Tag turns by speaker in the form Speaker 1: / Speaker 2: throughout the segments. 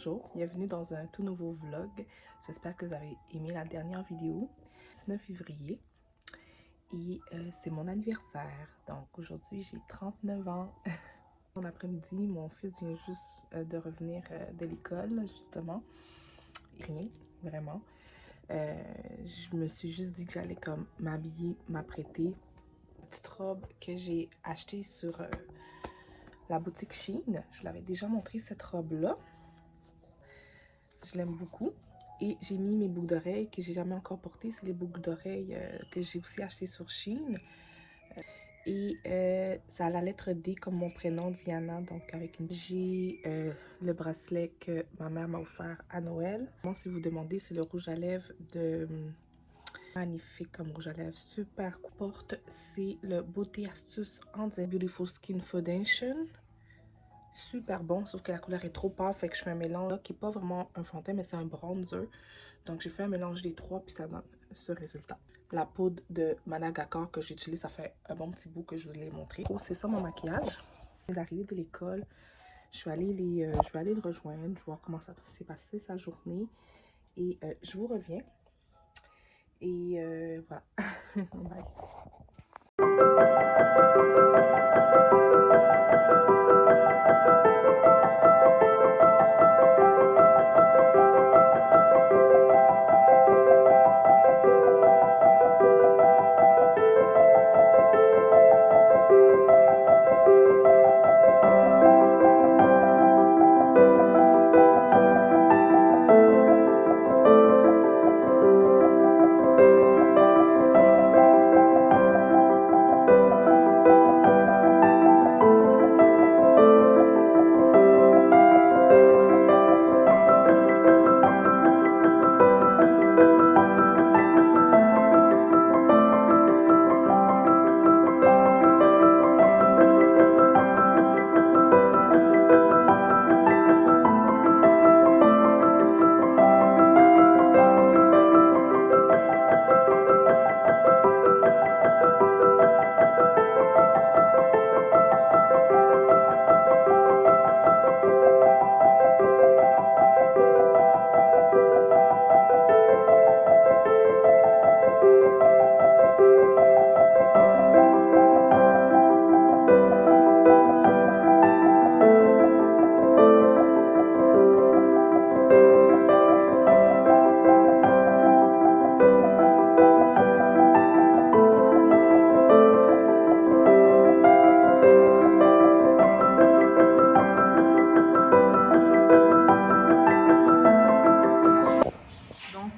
Speaker 1: Bonjour, bienvenue dans un tout nouveau vlog. J'espère que vous avez aimé la dernière vidéo. 19 février et c'est mon anniversaire. Donc aujourd'hui j'ai 39 ans. En après-midi, mon fils vient juste de revenir de l'école justement. Rien, vraiment. Je me suis juste dit que j'allais comme m'habiller, m'apprêter. Petite robe que j'ai achetée sur la boutique Shein. Je vous l'avais déjà montré cette robe-là. Je l'aime beaucoup. Et j'ai mis mes boucles d'oreilles que j'ai jamais encore portées. C'est les boucles d'oreilles que j'ai aussi achetées sur Shein. Et ça a la lettre D comme mon prénom, Diana. Donc avec une... J'ai le bracelet que ma mère m'a offert à Noël. Moi, si vous demandez, c'est le rouge à lèvres de... Magnifique comme rouge à lèvres, super porte. C'est le Beauté Astuce Anti Beautiful Skin Foundation. Super bon, sauf que la couleur est trop pâle, fait que je fais un mélange là, qui n'est pas vraiment un fond de teint, mais c'est un bronzer. Donc j'ai fait un mélange des trois, puis ça donne ce résultat. La poudre de Madagascar que j'utilise, ça fait un bon petit bout que je vous l'ai montré. Oh, c'est ça mon maquillage. D'arriver de l'école, je vais aller le rejoindre, voir comment ça s'est passé sa journée. Et je vous reviens. Et voilà. Bye.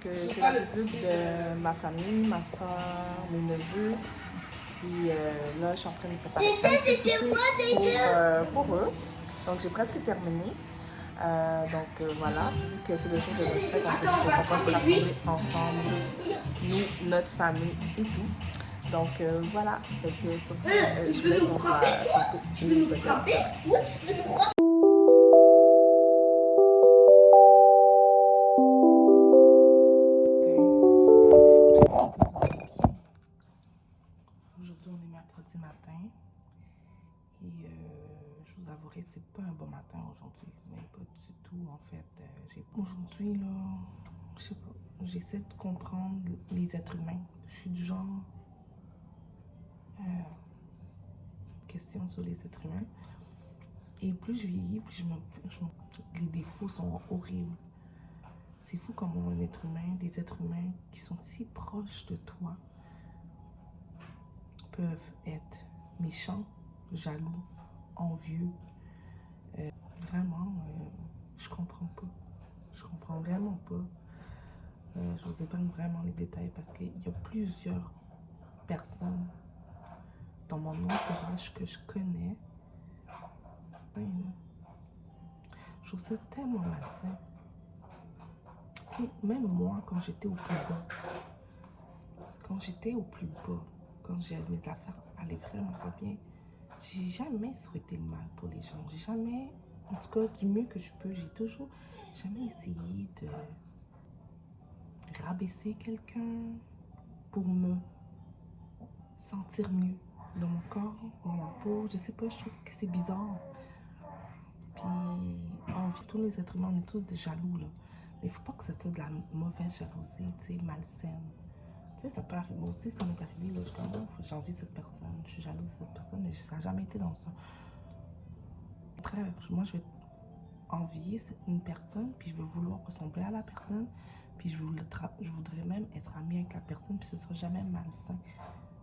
Speaker 1: J'ai la visite de ma famille, ma soeur, mes neveux. Et là, je suis en train de préparer un petit souper pour eux. Donc, j'ai presque terminé. Voilà, vu que c'est le jour de notre fête, on va pas se rassembler ensemble, nous, notre famille et tout. Donc voilà, fait que sur ça, je vous laisse, on se voit tantôt.
Speaker 2: Tu veux nous frapper? Oui, tu veux nous frapper?
Speaker 1: Aujourd'hui, on est mercredi matin et je vous avouerai, c'est pas un bon matin aujourd'hui, mais pas du tout en fait. Aujourd'hui, là, je sais pas, j'essaie de comprendre les êtres humains. Je suis du genre question sur les êtres humains. Et plus je vieillis, plus les défauts sont horribles. C'est fou comment un être humain, des êtres humains qui sont si proches de toi peuvent être méchants, jaloux, envieux. Vraiment, je comprends pas. Je comprends vraiment pas. Je vous épargne vraiment les détails parce qu'il y a plusieurs personnes dans mon entourage que je connais. Je trouve ça tellement malsain. Tu sais, même moi, quand j'étais au plus bas, quand mes affaires allaient vraiment pas bien, j'ai jamais souhaité le mal pour les gens. J'ai jamais, en tout cas, du mieux que je peux, j'ai toujours jamais essayé de rabaisser quelqu'un pour me sentir mieux dans mon corps, dans ma peau. Je sais pas, je trouve que c'est bizarre. Puis en envie, tous les êtres humains, on est tous des jaloux, là. Mais il faut pas que ça soit de la mauvaise jalousie, tu sais, malsaine. Tu sais, ça peut arriver. Moi aussi, ça m'est arrivé, là. Je suis comme, oh, j'ai envie de cette personne, je suis jalouse de cette personne, mais ça n'a jamais été dans ça. Au contraire, moi, je vais envier une personne, puis je vais vouloir ressembler à la personne, puis je voudrais même être amie avec la personne, puis ce ne sera jamais malsain.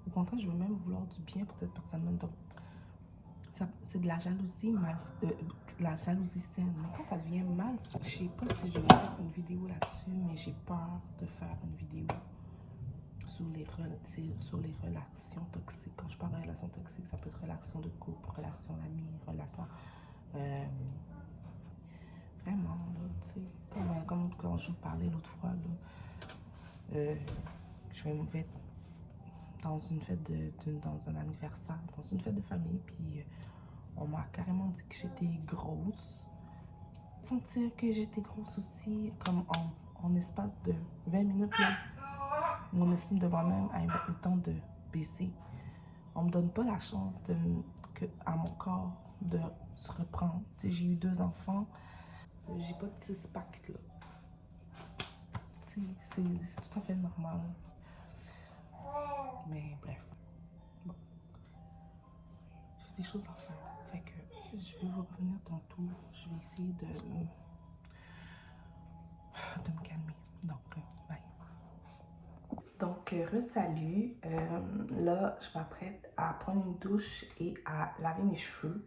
Speaker 1: Au contraire, je veux même vouloir du bien pour cette personne-là. Donc, c'est de la jalousie, la jalousie saine. Mais quand ça devient mal, je sais pas si je vais faire une vidéo là-dessus, mais j'ai peur de faire une vidéo sur les relations toxiques. Quand je parle de relations toxiques, ça peut être relation de couple, relation d'amis, relation... vraiment, là, tu sais, comme quand je vous parlais l'autre fois, là, je vais me mettre dans une fête dans un anniversaire, dans une fête de famille, puis on m'a carrément dit que j'étais grosse. Sentir que j'étais grosse aussi, comme en espace de 20 minutes, là, mon estime de moi-même a eu le temps de baisser. On me donne pas la chance à mon corps de se reprendre. J'ai eu 2 enfants, j'ai pas de 6-pack, là. C'est tout à fait normal. Mais bref. Bon. J'ai des choses à faire. Fait que je vais vous revenir tantôt. Je vais essayer de me calmer. Donc, bye. Donc, re-salut. Là, je m'apprête à prendre une douche et à laver mes cheveux.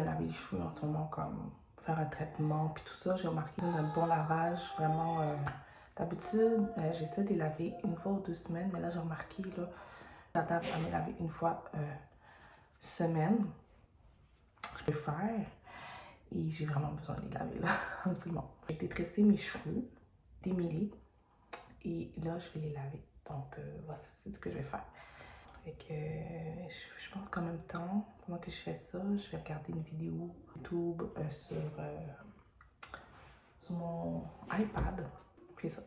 Speaker 1: Laver les cheveux en ce moment, comme faire un traitement, puis tout ça. J'ai remarqué un bon lavage, vraiment. D'habitude, j'essaie de les laver 1 fois ou 2 semaines, mais là, j'ai remarqué, là, j'adapte à me laver 1 fois semaine. Je peux faire. Et j'ai vraiment besoin de les laver, là, absolument. J'ai détressé mes cheveux, démêlés, et là, je vais les laver. Donc, voilà, c'est ce que je vais faire. Fait que je pense qu'en même temps, pendant que je fais ça, je vais regarder une vidéo YouTube sur mon iPad. C'est ça.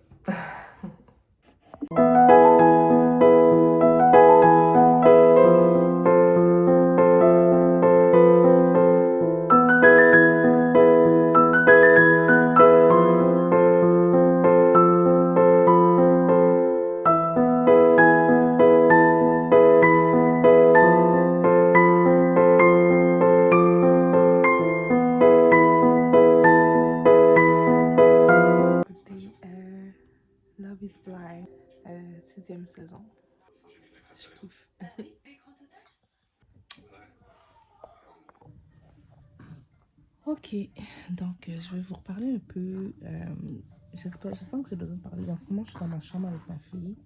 Speaker 1: Love is Blind, 6e saison. Je kiffe. Ok, donc je vais vous reparler un peu. Je sais pas, je sens que j'ai besoin de parler. En ce moment, je suis dans ma chambre avec ma fille.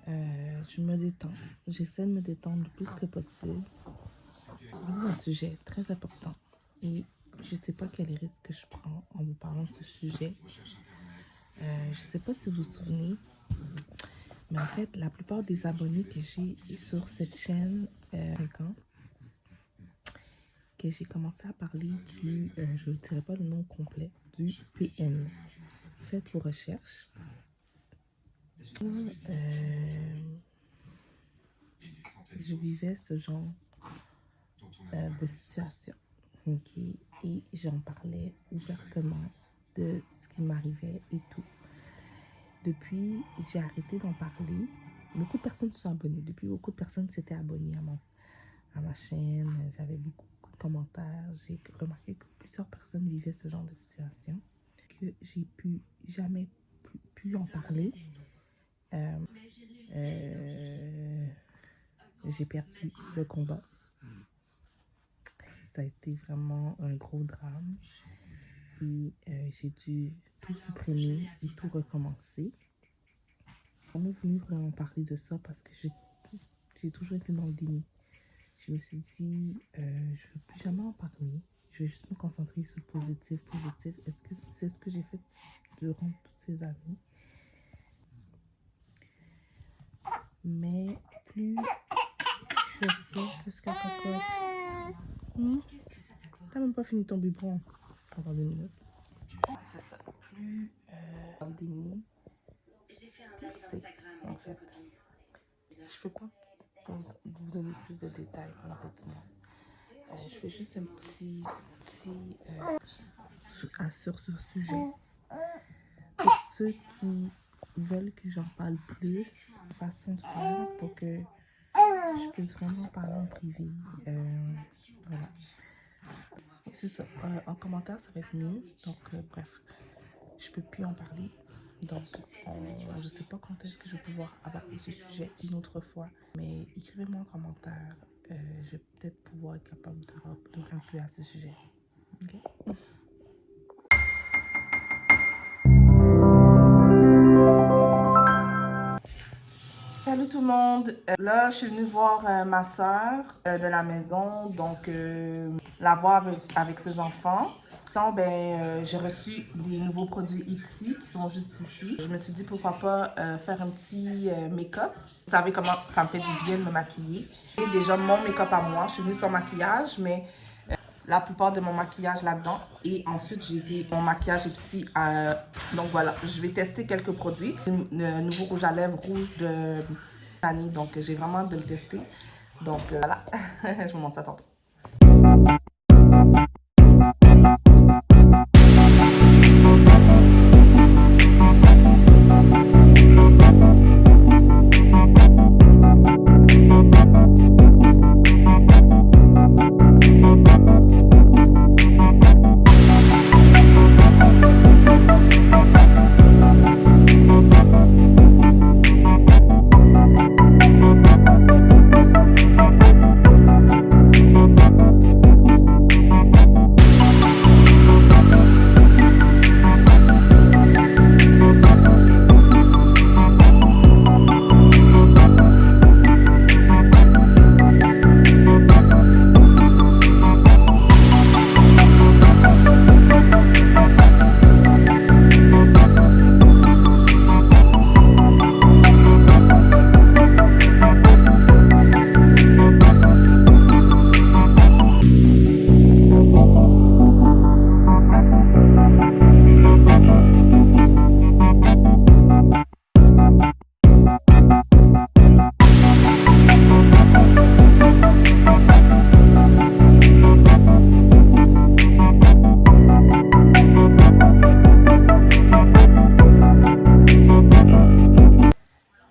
Speaker 1: Je me détends. J'essaie de me détendre le plus que possible. C'est un sujet très important. Et je sais pas quel risque je prends en vous parlant de ce sujet. Je sais pas si vous vous souvenez, mais en fait, la plupart des abonnés que j'ai sur cette chaîne, que j'ai commencé à parler du, je ne dirai pas le nom complet, du PN. Faites vos recherches. Je vivais ce genre de situation. Okay? Et j'en parlais ouvertement de ce qui m'arrivait et tout. Depuis, j'ai arrêté d'en parler. Beaucoup de personnes se sont abonnées. Depuis, beaucoup de personnes s'étaient abonnées à ma chaîne. J'avais beaucoup de commentaires. J'ai remarqué que plusieurs personnes vivaient ce genre de situation. Que j'ai jamais pu en parler. J'ai perdu le combat. Ça a été vraiment un gros drame. Et j'ai dû tout supprimer et tout recommencer. On est venu vraiment parler de ça parce que j'ai toujours été dans le déni. Je me suis dit, je ne veux plus jamais en parler. Je vais juste me concentrer sur le positif. Est-ce que c'est ce que j'ai fait durant toutes ces années? Mais plus je fais ça, qu'est-ce qu'elle cocotte? T'as même pas fini ton biberon. Encore 2 minutes. C'est ça. Plus dans le déni. C'est, en fait. Je peux pas vous donner plus de détails, malheureusement. je fais juste un petit sur ce sujet. Pour ceux qui veulent que j'en parle plus, façon de faire pour que je puisse vraiment parler en privé. Voilà. C'est ça. En commentaire, ça va être mieux. Donc, bref, je peux plus en parler. Donc, je sais pas quand est-ce que je vais pouvoir aborder ce sujet une autre fois. Mais écrivez-moi en commentaire. Je vais peut-être pouvoir être capable de répondre un peu à ce sujet. Ok? Salut tout le monde! Là, je suis venue voir ma soeur de la maison, donc la voir avec ses enfants. Donc, j'ai reçu des nouveaux produits Ipsy qui sont juste ici. Je me suis dit pourquoi pas faire un petit make-up. Vous savez comment ça me fait du bien de me maquiller. Et déjà mon make-up à moi, je suis venue sans maquillage, mais la plupart de mon maquillage là-dedans. Et ensuite, j'ai dit mon maquillage Ipsy. Donc voilà, je vais tester quelques produits. Le nouveau rouge à lèvres rouge de Fanny. Donc j'ai vraiment hâte de le tester. Donc voilà, je vous montre ça tantôt.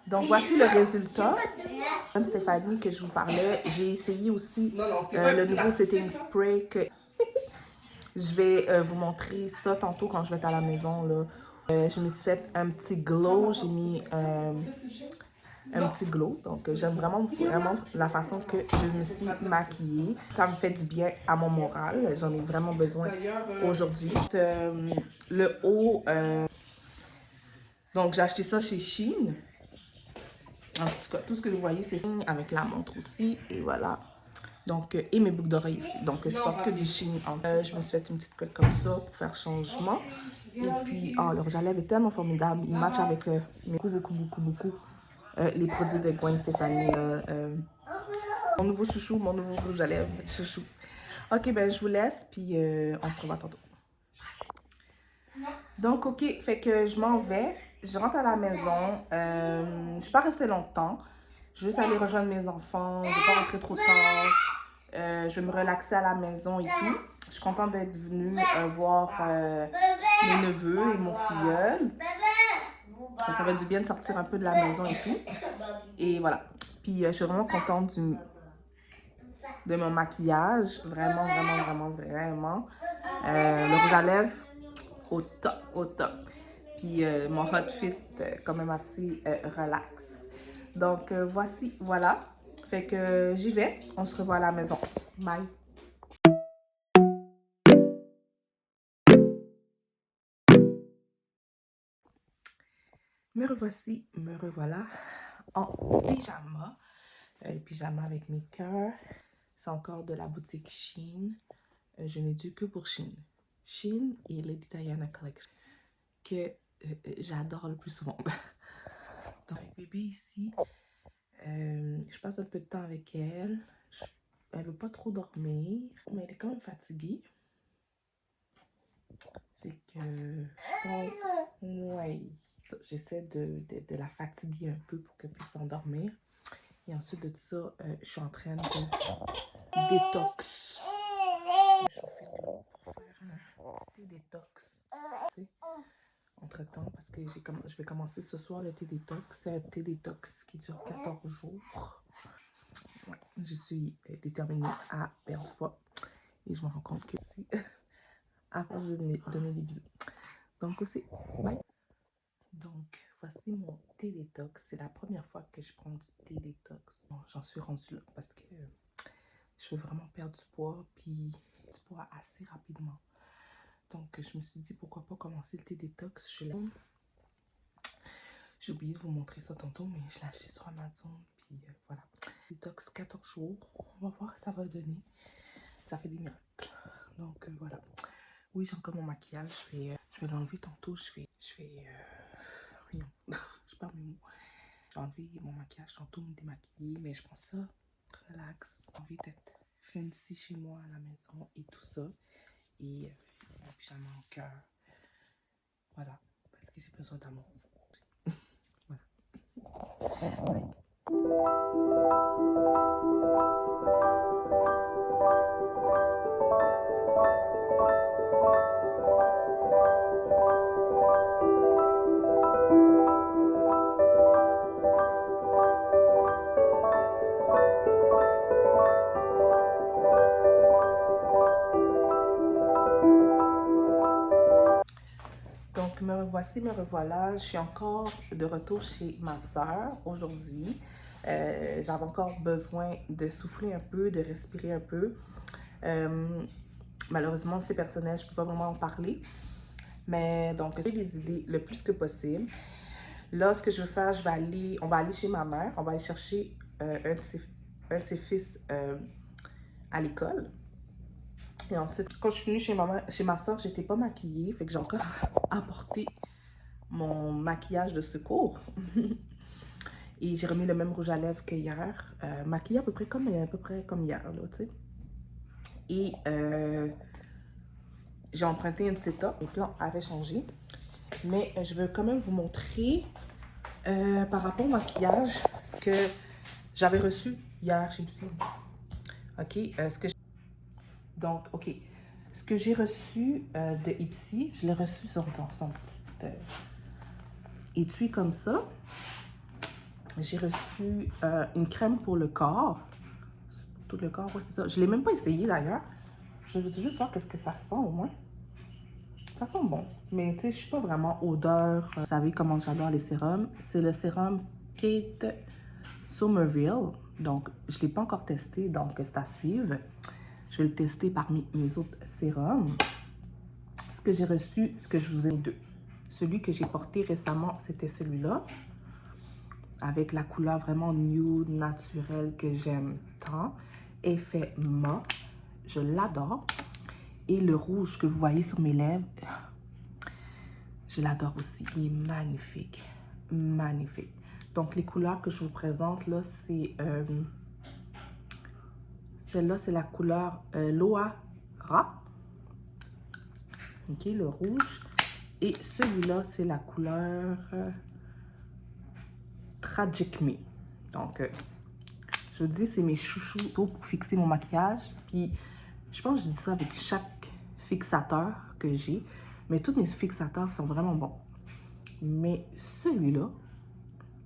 Speaker 1: Donc voici le résultat. Stéphanie que je vous parlais, j'ai essayé aussi le nouveau setting spray que je vais vous montrer ça tantôt quand je vais être à la maison là. Je me suis fait un petit glow, j'ai mis un petit glow, donc j'aime vraiment la façon que je me suis maquillée. Ça me fait du bien à mon moral, j'en ai vraiment besoin aujourd'hui. Le haut, donc j'ai acheté ça chez Shein. En tout cas, tout ce que vous voyez, c'est Shein avec la montre aussi. Et voilà. Donc, et mes boucles d'oreilles aussi. Donc, je porte que du Shein. Je me suis fait une petite colle comme ça pour faire changement. Et puis, oh, le rouge à lèvres est tellement formidable. Il match avec beaucoup les produits de Gwen Stefani. Mon nouveau chouchou, mon nouveau rouge à lèvres chouchou. Ok, ben je vous laisse, puis on se revoit tantôt. Donc, ok, fait que je m'en vais. Je rentre à la maison. Je suis pas restée longtemps. Je vais juste aller rejoindre mes enfants. Je vais pas rentrer trop tard. Je vais me relaxer à la maison et tout. Je suis contente d'être venue voir mes neveux et mon filleul. Ça fait du bien de sortir un peu de la maison et tout. Et voilà. Puis je suis vraiment contente de mon maquillage. Vraiment. Le rouge à lèvres, au top. Puis mon outfit quand même assez relax. Donc voilà. Fait que j'y vais. On se revoit à la maison. Bye. Me revoilà en pyjama. Pyjama avec mes cœurs. C'est encore de la boutique Shein. Je n'ai dû que pour Shein. Shein et Lady Diana Collection. Que j'adore le plus souvent. Donc, bébé ici. Je passe un peu de temps avec elle. Elle veut pas trop dormir, mais elle est quand même fatiguée. Fait que je pense, ouais, j'essaie de la fatiguer un peu pour qu'elle puisse s'endormir. Et ensuite de tout ça, je suis en train de détox. thé détox. Entre temps, parce que je vais commencer ce soir le thé détox. C'est un thé détox qui dure 14 jours. Ouais, je suis déterminée à perdre du poids. Et je me rends compte que c'est à force de donner des bisous. Donc aussi, bye. Donc, voici mon thé détox. C'est la première fois que je prends du thé détox. Bon, j'en suis rendue là parce que je veux vraiment perdre du poids, puis du poids assez rapidement. Donc, je me suis dit pourquoi pas commencer le thé détox. J'ai oublié de vous montrer ça tantôt, mais je l'ai acheté sur Amazon, puis voilà. Détox 14 jours. On va voir ce que ça va donner. Ça fait des miracles. Donc, voilà. Oui, j'ai encore mon maquillage. Je vais l'enlever tantôt. Voyons, je perds mes mots. J'ai enlevé mon maquillage tantôt, me démaquiller, mais je pense ça relax. J'ai envie d'être fancy chez moi à la maison et tout ça. Et mon pyjama en cœur. Voilà, parce que j'ai besoin d'amour. Voilà. Bye. Donc, me revoici, me revoilà. Je suis encore de retour chez ma soeur aujourd'hui. J'avais encore besoin de souffler un peu, de respirer un peu. Malheureusement, c'est personnel, je ne peux pas vraiment en parler. Mais donc, j'ai des idées le plus que possible. Là, ce que je veux faire, on va aller chez ma mère. On va aller chercher un de ses fils à l'école. Et ensuite, quand je suis venue chez ma soeur, j'étais pas maquillée. Fait que j'ai encore apporté mon maquillage de secours. Et j'ai remis le même rouge à lèvres qu'hier. Maquillé à peu près comme hier, là, tu sais. Et j'ai emprunté un de ces tops. Donc là, on avait changé. Mais je veux quand même vous montrer, par rapport au maquillage, ce que j'avais reçu hier chez Ipsy. OK? Donc, OK. Ce que j'ai reçu de Ipsy, je l'ai reçu dans son petit étui comme ça. J'ai reçu une crème pour le corps. Pour tout le corps, ouais, c'est ça. Je ne l'ai même pas essayé d'ailleurs. Je veux juste voir qu'est-ce que ça sent au moins. Ça sent bon. Mais tu sais, je suis pas vraiment odeur. Vous savez comment j'adore les sérums. C'est le sérum Kate Somerville. Donc, je ne l'ai pas encore testé, donc c'est à suivre. Je vais le tester parmi mes autres sérums. Ce que j'ai reçu, ce que je vous ai dit, celui que j'ai porté récemment, c'était celui-là. Avec la couleur vraiment nude, naturelle que j'aime tant. Effet mat. Je l'adore. Et le rouge que vous voyez sur mes lèvres, je l'adore aussi. Il est magnifique. Magnifique. Donc, les couleurs que je vous présente, là, c'est... celle-là, c'est la couleur Loara. OK, le rouge. Et celui-là, c'est la couleur Tragic Me. Donc, je vous dis, c'est mes chouchous pour fixer mon maquillage. Puis, je pense que je dis ça avec chaque fixateur que j'ai. Mais tous mes fixateurs sont vraiment bons. Mais celui-là,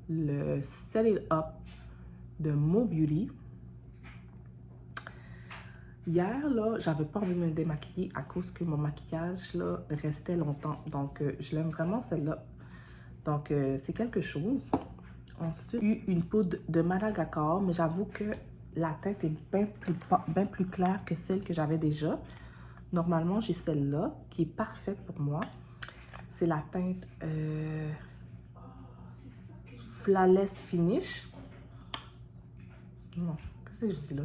Speaker 1: le Set It Up de Mo Beauty. Hier, là, j'avais pas envie de me démaquiller à cause que mon maquillage, là, restait longtemps. Donc, je l'aime vraiment, celle-là. Donc, c'est quelque chose. Ensuite, j'ai eu une poudre de Madagascar, mais j'avoue que la teinte est bien plus claire que celle que j'avais déjà. Normalement, j'ai celle-là qui est parfaite pour moi. C'est la teinte Flawless Finish. Non, qu'est-ce que je dis là?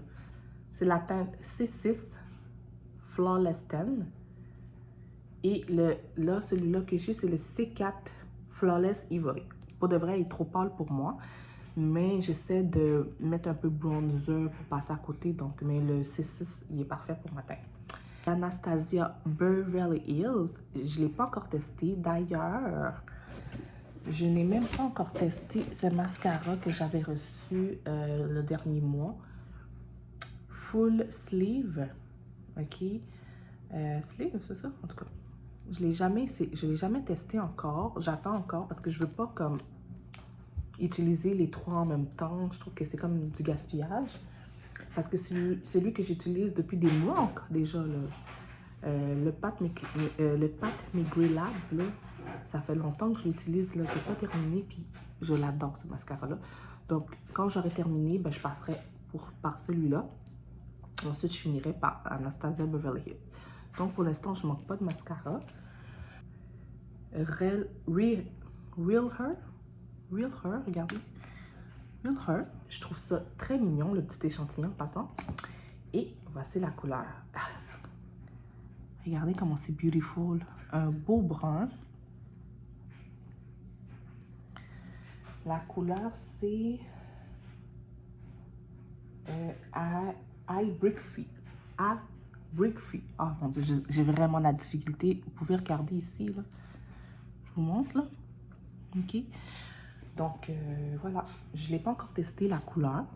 Speaker 1: C'est la teinte C6 Flawless 10. Et là, celui-là que j'ai, c'est le C4 Flawless Ivory. Pour de vrai, il est trop pâle pour moi. Mais j'essaie de mettre un peu bronzer pour passer à côté. Donc, mais le C6, il est parfait pour ma teinte. Anastasia Beverly Hills, je ne l'ai pas encore testé. D'ailleurs, je n'ai même pas encore testé ce mascara que j'avais reçu le dernier mois. Full Sleeve, OK? Slay, c'est ça? En tout cas, je l'ai jamais testé encore. J'attends encore parce que je veux pas comme utiliser les trois en même temps. Je trouve que c'est comme du gaspillage. Parce que celui que j'utilise depuis des mois encore déjà, là, le Pat McGraw Labs, là, ça fait longtemps que je l'utilise. Je n'ai pas terminé, puis je l'adore ce mascara-là. Donc, quand j'aurai terminé, ben, je passerai par celui-là. Ensuite, je finirai par Anastasia Beverly Hills. Donc, pour l'instant, je ne manque pas de mascara. Real Her, regardez. Real Her, je trouve ça très mignon, le petit échantillon en passant. Et voici la couleur. Regardez comment c'est beautiful. Un beau brun. La couleur, c'est Brick Free. Brick Free. Oh mon Dieu, j'ai vraiment la difficulté. Vous pouvez regarder ici, là. Je vous montre, là. OK. Donc, voilà. Je ne l'ai pas encore testé, la couleur.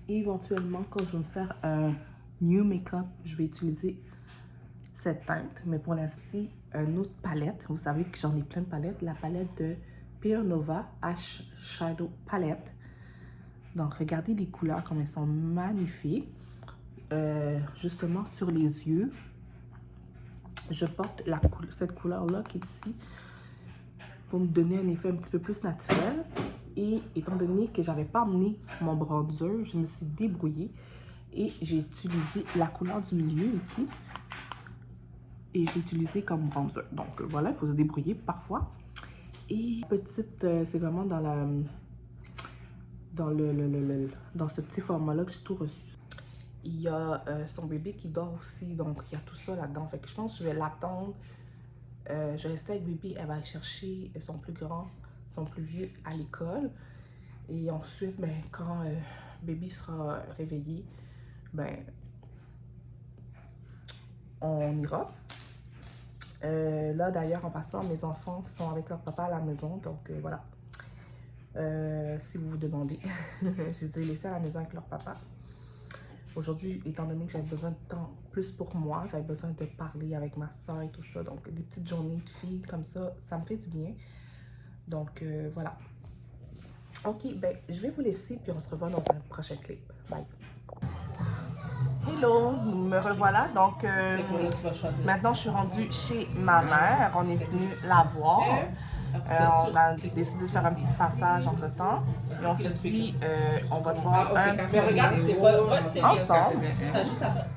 Speaker 1: Et éventuellement, quand je vais me faire un new make-up, je vais utiliser cette teinte. Mais pour l'instant, une autre palette. Vous savez que j'en ai plein de palettes. La palette de Pure Nova Ash Shadow Palette. Donc, regardez les couleurs, comme elles sont magnifiques. Justement, sur les yeux, je porte cette couleur-là qui est ici pour me donner un effet un petit peu plus naturel. Et étant donné que j'avais pas amené mon bronzer, je me suis débrouillée et j'ai utilisé la couleur du milieu ici. Et je l'ai utilisé comme bronzer. Donc voilà, il faut se débrouiller parfois. Et petite, c'est vraiment dans ce petit format-là que j'ai tout reçu. Il y a son bébé qui dort aussi, donc il y a tout ça là-dedans. Fait que je pense que je vais l'attendre. Je vais rester avec bébé, elle va aller chercher son plus grand, son plus vieux à l'école. Et ensuite, ben, quand bébé sera réveillé, ben, on ira. Là, d'ailleurs, en passant, mes enfants sont avec leur papa à la maison, donc voilà. Si vous vous demandez, je les ai laissés à la maison avec leur papa. Aujourd'hui, étant donné que j'avais besoin de temps plus pour moi, j'avais besoin de parler avec ma soeur et tout ça. Donc, des petites journées de filles comme ça, ça me fait du bien. Donc, voilà. Ok, ben, je vais vous laisser, puis on se revoit dans un prochain clip. Bye. Hello, me revoilà. Donc, maintenant, je suis rendue chez ma mère. On est venu la voir. On a décidé de faire un petit passage entre temps et on s'est dit on va se voir un petit ensemble.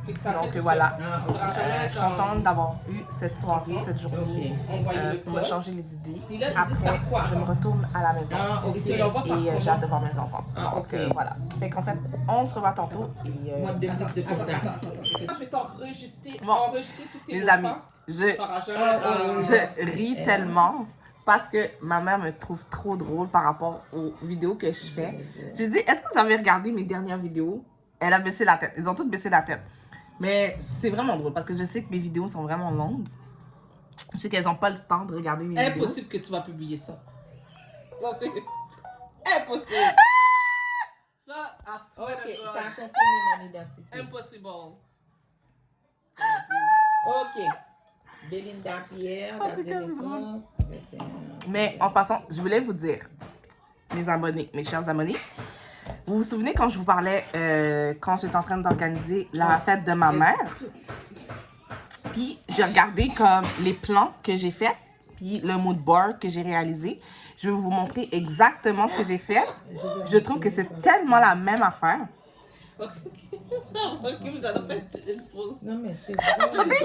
Speaker 1: Donc voilà, je suis contente d'avoir eu cette soirée, cette journée pour me changer les idées. Après, je me retourne à la maison et j'ai hâte de voir mes enfants. Donc voilà, fait qu'en fait, on se revoit tantôt et je vais t'enregistrer. Bon, les amis, je ris tellement. Parce que ma mère me trouve trop drôle par rapport aux vidéos que je fais. J'ai dit, est-ce que vous avez regardé mes dernières vidéos? Elle a baissé la tête. Ils ont toutes baissé la tête. Mais c'est vraiment drôle parce que je sais que mes vidéos sont vraiment longues. Je sais qu'elles n'ont pas le temps de regarder mes vidéos.
Speaker 3: Impossible que tu vas publier ça. Ça, c'est impossible. Ça, à swear to God.
Speaker 4: Ça a confirmé mon identité.
Speaker 3: Impossible.
Speaker 4: Ok. Belinda Pierre, date de naissance.
Speaker 1: Mais en passant, je voulais vous dire, mes abonnés, mes chers abonnés, vous vous souvenez quand je vous parlais, quand j'étais en train d'organiser la fête de ma mère? Puis j'ai regardé comme les plans que j'ai faits, puis le mood board que j'ai réalisé. Je vais vous montrer exactement ce que j'ai fait. Je trouve que c'est tellement la même affaire.
Speaker 3: Ok, vous avez fait une pause.
Speaker 4: Non, mais c'est
Speaker 1: Attendez,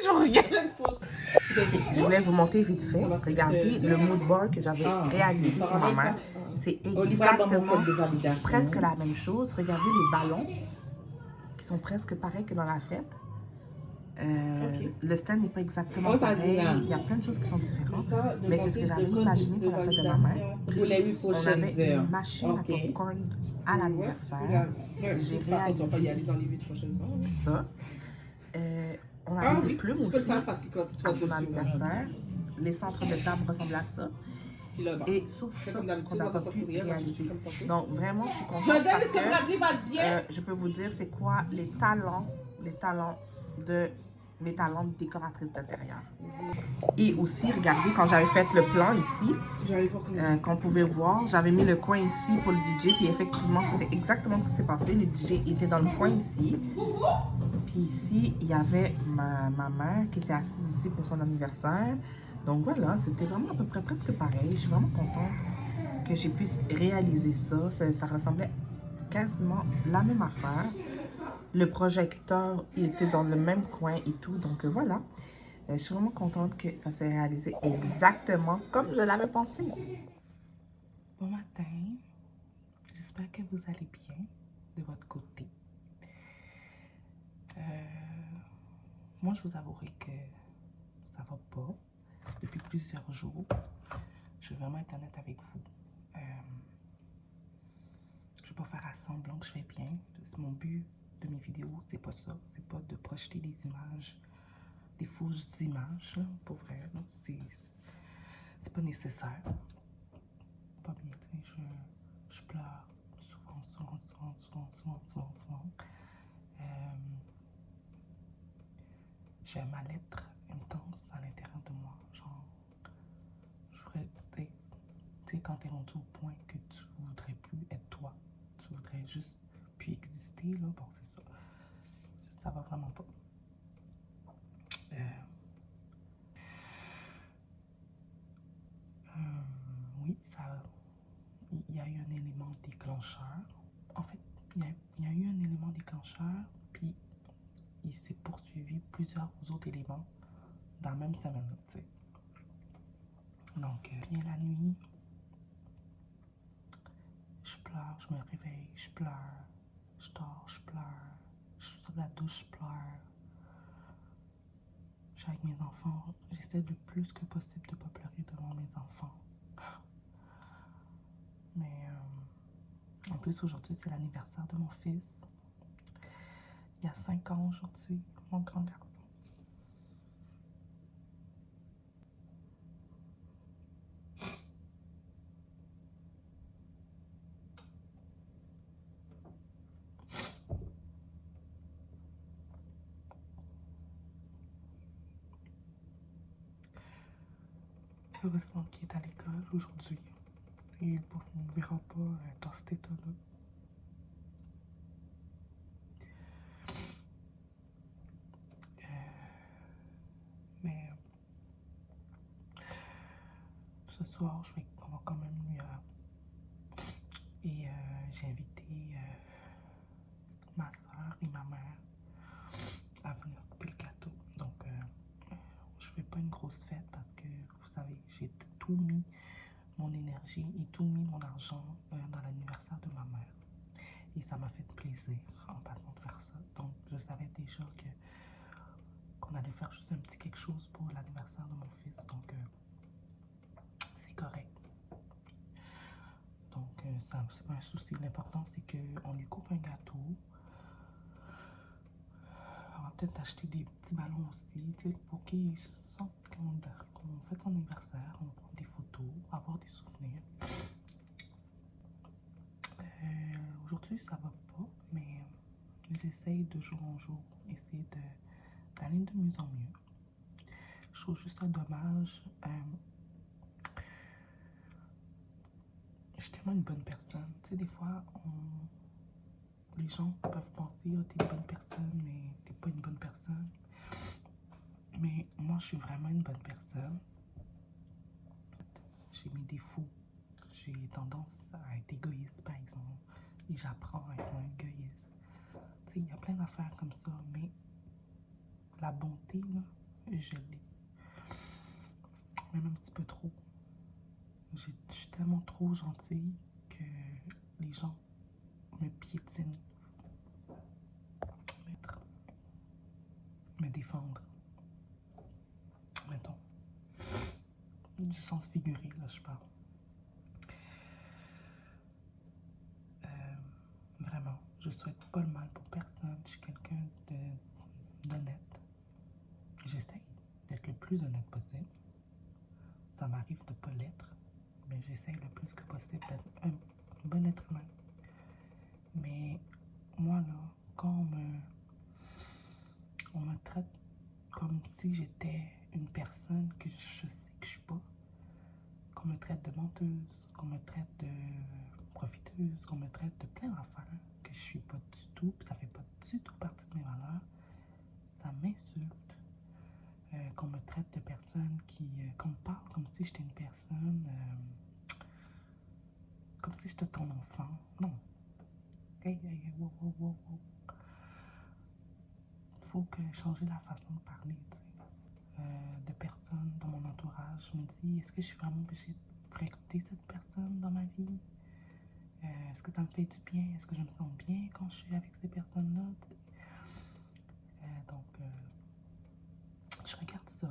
Speaker 1: je vous regarde. Je voulais vous montrer vite fait. Regardez le mood board que j'avais réalisé pour ma mère. C'est exactement presque la même chose. Regardez les ballons qui sont presque pareils que dans la fête. Le stand n'est pas exactement pareil. Il y a plein de choses qui sont différentes. Mais c'est ce que j'avais imaginé pour la fête de ma mère. On avait une machine à popcorn à l'anniversaire. J'ai réalisé ça. On avait des plumes aussi à son anniversaire. Les centres de table ressemblent à ça. Et sauf ça qu'on n'a pas pu réaliser. Donc vraiment, je suis contente parce que je peux vous dire c'est quoi les talents de mes talents de décoratrice d'intérieur. Et aussi, regardez, quand j'avais fait le plan ici, qu'on pouvait voir, j'avais mis le coin ici pour le DJ. Puis effectivement, c'était exactement ce qui s'est passé. Le DJ était dans le coin ici. Puis ici, il y avait ma mère qui était assise ici pour son anniversaire. Donc voilà, c'était vraiment à peu près presque pareil. Je suis vraiment contente que j'ai pu réaliser ça. Ça ressemblait quasiment la même affaire. Le projecteur il était dans le même coin et tout. Donc voilà, je suis vraiment contente que ça s'est réalisé exactement comme je l'avais pensé. Bon matin, j'espère que vous allez bien de votre côté. Moi, je vous avouerai que ça va pas depuis plusieurs jours. Je vais vraiment être honnête avec vous. Je vais pas faire à semblant que je vais bien. Mon but de mes vidéos, c'est pas ça. C'est pas de projeter des images, des fausses images, là, pour vrai. C'est pas nécessaire. Pas bien, je pleure souvent. J'ai un mal-être intense à l'intérieur de moi. Genre, je ferais, tu sais, quand t'es rendu au point que tu voudrais plus être toi, tu voudrais juste plus exister, là, bon, c'est ça. Ça va vraiment pas. Oui, il y a eu un élément déclencheur. En fait, il y a eu un élément déclencheur, puis il s'est poursuivi plusieurs autres éléments dans la même semaine, tu sais. Donc, vient la nuit, je pleure, je me réveille, je pleure, je dors, je pleure, je suis sur la douche, je pleure. Je suis avec mes enfants, j'essaie le plus que possible de ne pas pleurer devant mes enfants. Mais en plus, aujourd'hui, c'est l'anniversaire de mon fils. Il y a 5 ans aujourd'hui, mon grand garçon. Heureusement qu'il est à l'école aujourd'hui. Et on ne verra pas dans cet état-là. Mais ce soir, on va quand même lui... et j'ai invité ma soeur et ma mère à venir couper le gâteau. Donc, je fais pas une grosse fête parce que, vous savez, j'ai tout mis mon énergie et tout mis mon argent dans l'anniversaire de ma mère. Et ça m'a fait plaisir en passant de faire ça. Donc, je savais déjà qu'on allait faire juste un petit quelque chose pour l'anniversaire de mon fils. Donc, c'est correct. Donc, ça, c'est pas un souci. L'important, c'est qu'on lui coupe un gâteau. On va peut-être acheter des petits ballons aussi, pour qu'il sente qu'on fait son anniversaire. On va prendre des photos, avoir des souvenirs. Aujourd'hui, ça va pas, mais j'essaye de jour en jour, essayer d'aller de mieux en mieux. Je trouve juste ça dommage. Je suis tellement une bonne personne. Tu sais, des fois, les gens peuvent penser, oh, t'es une bonne personne, mais t'es pas une bonne personne. Mais moi, je suis vraiment une bonne personne. J'ai mes défauts. J'ai tendance à être égoïste, par exemple. Et j'apprends à être moins égoïste. Tu sais, il y a plein d'affaires comme ça, mais la bonté, là, je l'ai. Même un petit peu trop. Je suis tellement trop gentille que les gens me piétinent. Me défendre. Mettons. Du sens figuré, là, je parle. Vraiment, je souhaite pas le mal pour personne. Je suis quelqu'un d'honnête. J'essaye d'être le plus honnête possible. Ça m'arrive de pas l'être, mais j'essaye le plus que possible d'être un bon être humain. Mais moi, là, quand on me traite si j'étais une personne que je sais que je suis pas, qu'on me traite de menteuse, qu'on me traite de profiteuse, qu'on me traite de plein d'affaires que je suis pas du tout, puis ça fait pas du tout partie de mes valeurs, ça m'insulte. Qu'on me traite de personne qu'on me parle comme si j'étais une personne, comme si j'étais ton enfant. Non. Hey, wow, wow, wow, wow. Faut que changer la façon de parler, tu sais. De personnes dans mon entourage. Je me dis, est-ce que je suis vraiment obligée de fréquenter cette personne dans ma vie? Est-ce que ça me fait du bien? Est-ce que je me sens bien quand je suis avec ces personnes-là? Donc, je regarde ça.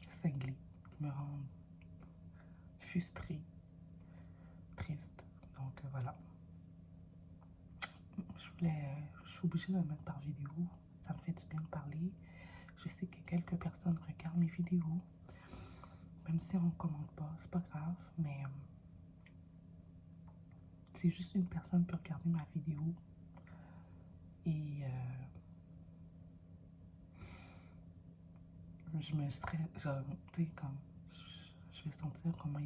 Speaker 1: Cinglé, me rendre frustrée, triste. Donc, voilà. Je suis obligée de le mettre par vidéo. Ça me fait du bien de parler. Je sais que quelques personnes regardent mes vidéos. Même si on ne commente pas, c'est pas grave. Mais c'est juste une personne peut regarder ma vidéo. Et je me stresse. Tu sais, comme je vais sentir comment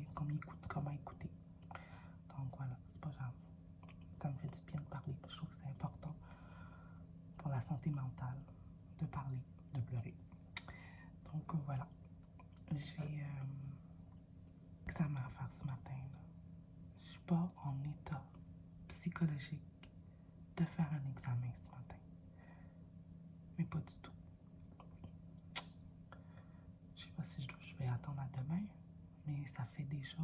Speaker 1: écouter. Donc voilà, c'est pas grave. Ça me fait du bien de parler. Je trouve que c'est important pour la santé mentale de parler, de pleurer. Donc voilà. Je vais examen à faire ce matin. Là. Je suis pas en état psychologique de faire un examen ce matin. Mais pas du tout. Je sais pas si je vais attendre à demain, mais ça fait déjà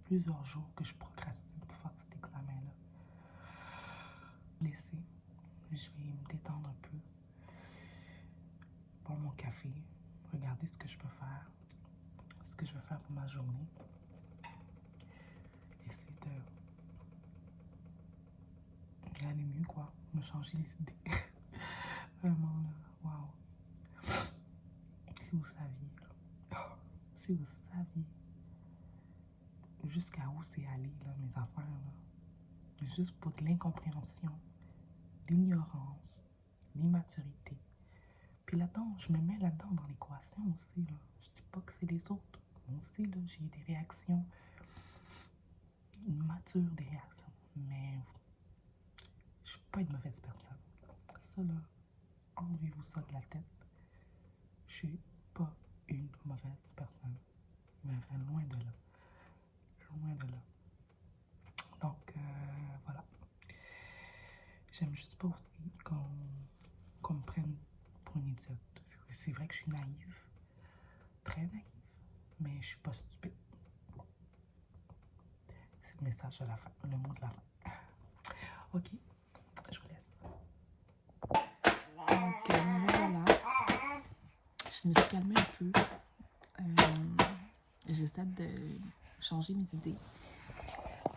Speaker 1: plusieurs jours que je procrastine pour faire cet examen-là. Laisser. Je vais me détendre un peu. Boire mon café. Regarder ce que je peux faire. Ce que je vais faire pour ma journée. Essayer d'aller mieux, quoi. Me changer les idées. Vraiment, là. Waouh. Si vous saviez, là. Si vous saviez jusqu'à où c'est allé, là, mes affaires, là. Juste pour de l'incompréhension, l'ignorance, l'immaturité. Puis là-dedans, je me mets là-dedans dans l'équation aussi, là. Je dis pas que c'est les autres. Moi aussi, là, j'ai des réactions immatures, des réactions. Mais je suis pas une mauvaise personne. Ça, là, enlevez-vous ça de la tête. Je suis pas une mauvaise personne. Mais loin de là. Loin de là. Donc, voilà. J'aime juste pas aussi qu'on me prenne pour une idiote. C'est vrai que je suis naïve. Très naïve. Mais je suis pas stupide. C'est le message de la fin. Le mot de la fin. Ok. Je vous laisse. Donc, voilà. Je me suis calmée un peu. J'essaie de changer mes idées.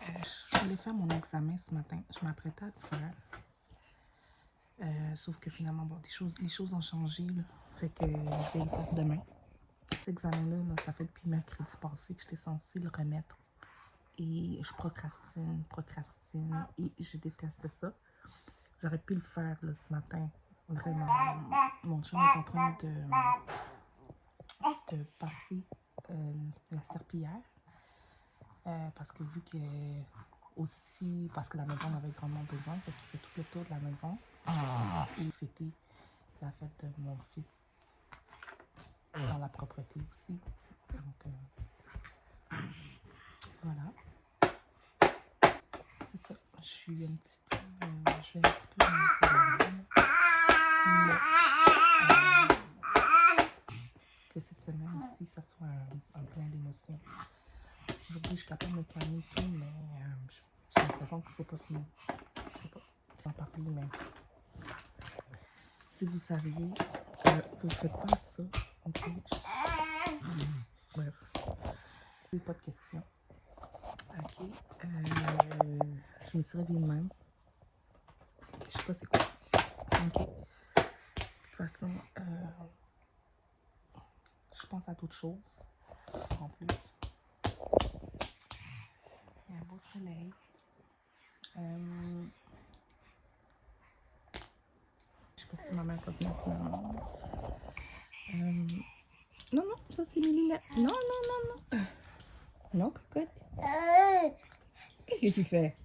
Speaker 1: Je voulais faire mon examen ce matin. Je m'apprêtais à le faire. Sauf que finalement, bon, les choses ont changé. Là. Fait que je vais le faire demain. Cet examen-là, là, ça fait depuis mercredi passé que j'étais censée le remettre. Et je procrastine. Et je déteste ça. J'aurais pu le faire là, ce matin. Vraiment. Mon chum est en train de passer la serpillière. Parce que vu que aussi, parce que la maison en avait grandement besoin, fait qu'il fait tout le tour de la maison. Et fêter la fête de mon fils dans la propreté aussi. Donc, voilà. C'est ça. Je suis un petit peu... je vais un petit peu... que cette semaine aussi, ça soit un plein d'émotions. Aujourd'hui, je suis capable de me calmer et tout, mais j'ai l'impression que c'est pas fini. Je sais pas. Je vais en parler, mais si vous saviez, vous ne faites pas ça. Ok. Bref. Pas de questions. Ok. Je me suis réveillée de même. Je sais pas c'est quoi. Ok. De toute façon, je pense à d'autres choses. En plus. Il y a un beau soleil. Je sais pas si si ma mère va venir finalement. Non, non, ça c'est mes lunettes. Non, non, non, non. Non, cocotte. Qu'est-ce que tu fais?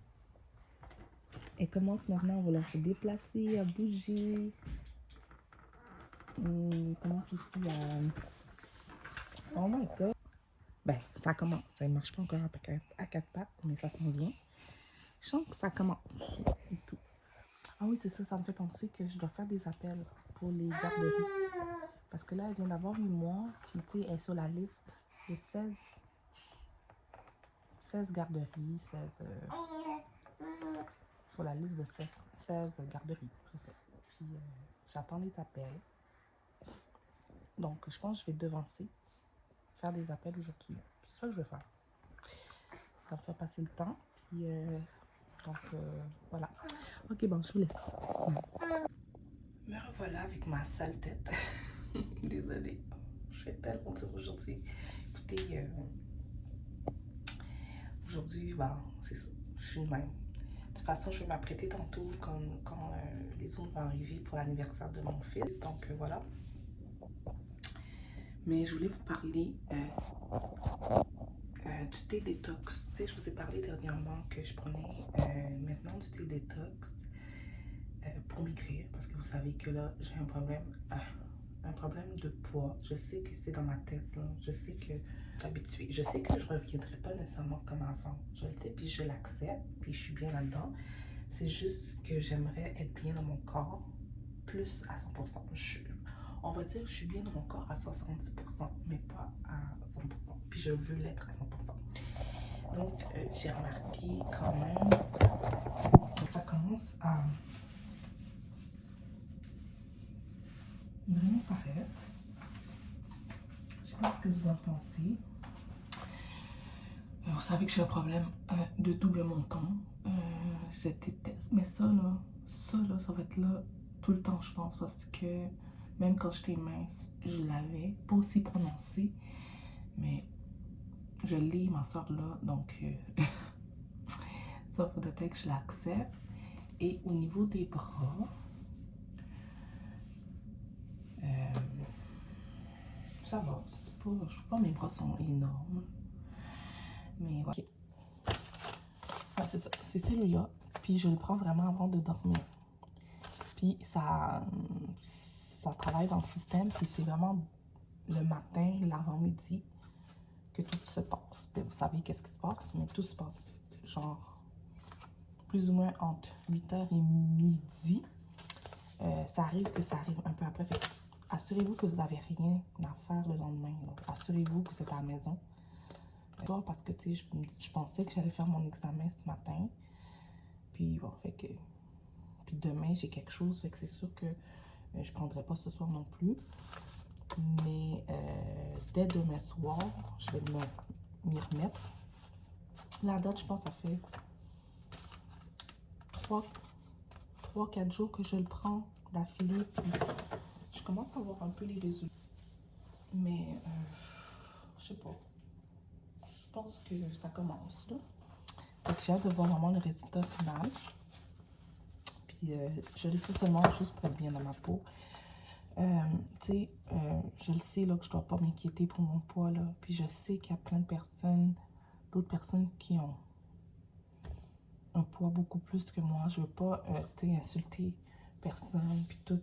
Speaker 1: Elle commence maintenant à vouloir se déplacer, à bouger. Elle commence aussi à... Oh my god. Ben, ça commence. Ça ne marche pas encore à quatre pattes, mais ça s'en vient. Je sens que ça commence et tout. Ah oui, c'est ça, ça me fait penser que je dois faire des appels pour les garderies. Parce que là, elle vient d'avoir 8 mois, puis tu sais, elle est sur la liste de 16 garderies, 16... sur la liste de 16 garderies, c'est ça. Puis j'attends les appels. Donc, je pense que je vais devancer, faire des appels aujourd'hui. C'est ça que je vais faire. Ça me fait passer le temps, puis donc, voilà. Ok, bon, je vous laisse. Me revoilà avec ma sale tête. Désolée. Je vais tellement dire aujourd'hui. Écoutez, aujourd'hui, ben, c'est ça. Je suis de même. De toute façon, je vais m'apprêter tantôt quand les autres vont arriver pour l'anniversaire de mon fils. Donc, voilà. Mais je voulais vous parler du thé détox. Tu sais, je vous ai parlé dernièrement que je prenais maintenant du thé détox pour maigrir. Parce que vous savez que là, j'ai un problème de poids. Je sais que c'est dans ma tête. Là. Je sais que je suis habituée. Je sais que je ne reviendrai pas nécessairement comme avant. Je le sais, puis je l'accepte, puis je suis bien là-dedans. C'est juste que j'aimerais être bien dans mon corps, plus à 100%. On va dire que je suis bien dans mon corps à 70%, mais pas à 100%. Puis je veux l'être à 100%. Donc, j'ai remarqué quand même que ça commence à vraiment paraître. Je sais pas ce que vous en pensez. Vous savez que j'ai un problème de double menton. Je déteste. Mais ça là, ça va être là tout le temps, je pense, parce que même quand j'étais mince, je l'avais. Pas aussi prononcé, mais je l'ai, ma soeur là. Donc, ça faudrait peut-être que je l'accepte. Et au niveau des bras, ça va. Je sais pas, mes bras sont énormes. Mais voilà. Ah, c'est ça, c'est celui-là. Puis je le prends vraiment avant de dormir. Puis ça travaille dans le système. Puis c'est vraiment le matin, l'avant-midi, que tout se passe. Puis vous savez qu'est-ce qui se passe, mais tout se passe genre plus ou moins entre 8h et midi. Ça arrive un peu après. Fait assurez-vous que vous n'avez rien à faire le lendemain. Assurez-vous que c'est à la maison. Parce que tu sais, je pensais que j'allais faire mon examen ce matin. Puis bon, fait que. Puis demain, j'ai quelque chose. Fait que c'est sûr que je prendrai pas ce soir non plus. Mais dès demain soir, je vais m'y remettre. La date, je pense, ça fait 3-4 jours que je le prends d'affilée. Puis je commence à voir un peu les résultats. Mais je sais pas. Je pense que ça commence là. Donc j'ai hâte de voir vraiment le résultat final. Puis je le fais seulement juste pour être bien dans ma peau. Tu sais, je le sais là que je dois pas m'inquiéter pour mon poids là. Puis je sais qu'il y a plein de personnes, d'autres personnes qui ont un poids beaucoup plus que moi. Je veux pas, tu sais, insulter personne puis tout.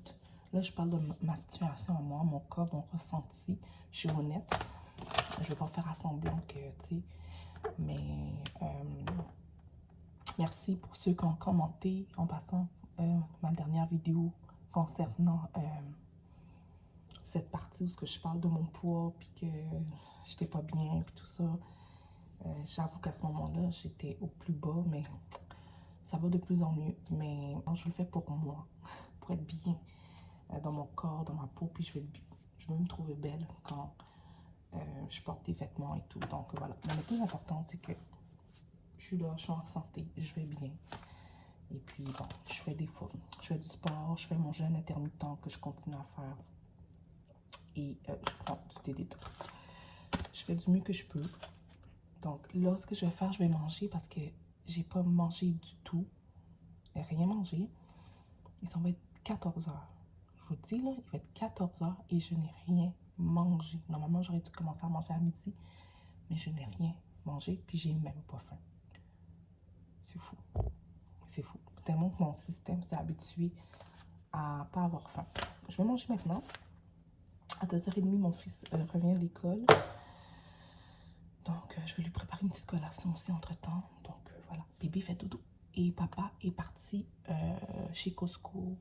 Speaker 1: Là, je parle de ma situation à moi, mon cas, mon ressenti. Je suis honnête. Je veux pas faire à semblant que, tu sais, mais merci pour ceux qui ont commenté en passant ma dernière vidéo concernant cette partie où je parle de mon poids puis que j'étais pas bien puis tout ça. J'avoue qu'à ce moment-là, j'étais au plus bas, mais ça va de plus en mieux. Mais bon, je le fais pour moi, pour être bien dans mon corps, dans ma peau, puis je veux me trouver belle quand je porte des vêtements et tout. Donc voilà. Mais le plus important, c'est que je suis là, je suis en santé, je vais bien. Et puis bon, je fais du sport, je fais mon jeûne intermittent que je continue à faire. Et je prends du thé détox. Je fais du mieux que je peux. Donc là, ce que je vais faire, je vais manger parce que j'ai pas mangé du tout. Rien mangé. Il s'en va être 14h. vous dis, là, il va être 14 heures et je n'ai rien mangé. Normalement, j'aurais dû commencer à manger à midi, mais je n'ai rien mangé, puis j'ai même pas faim. C'est fou. C'est fou. Tellement que mon système s'est habitué à pas avoir faim. Je vais manger maintenant. À 2h30, mon fils revient de l'école. Donc, je vais lui préparer une petite collation aussi entre-temps. Donc, voilà. Bébé fait dodo. Et papa est parti chez Costco.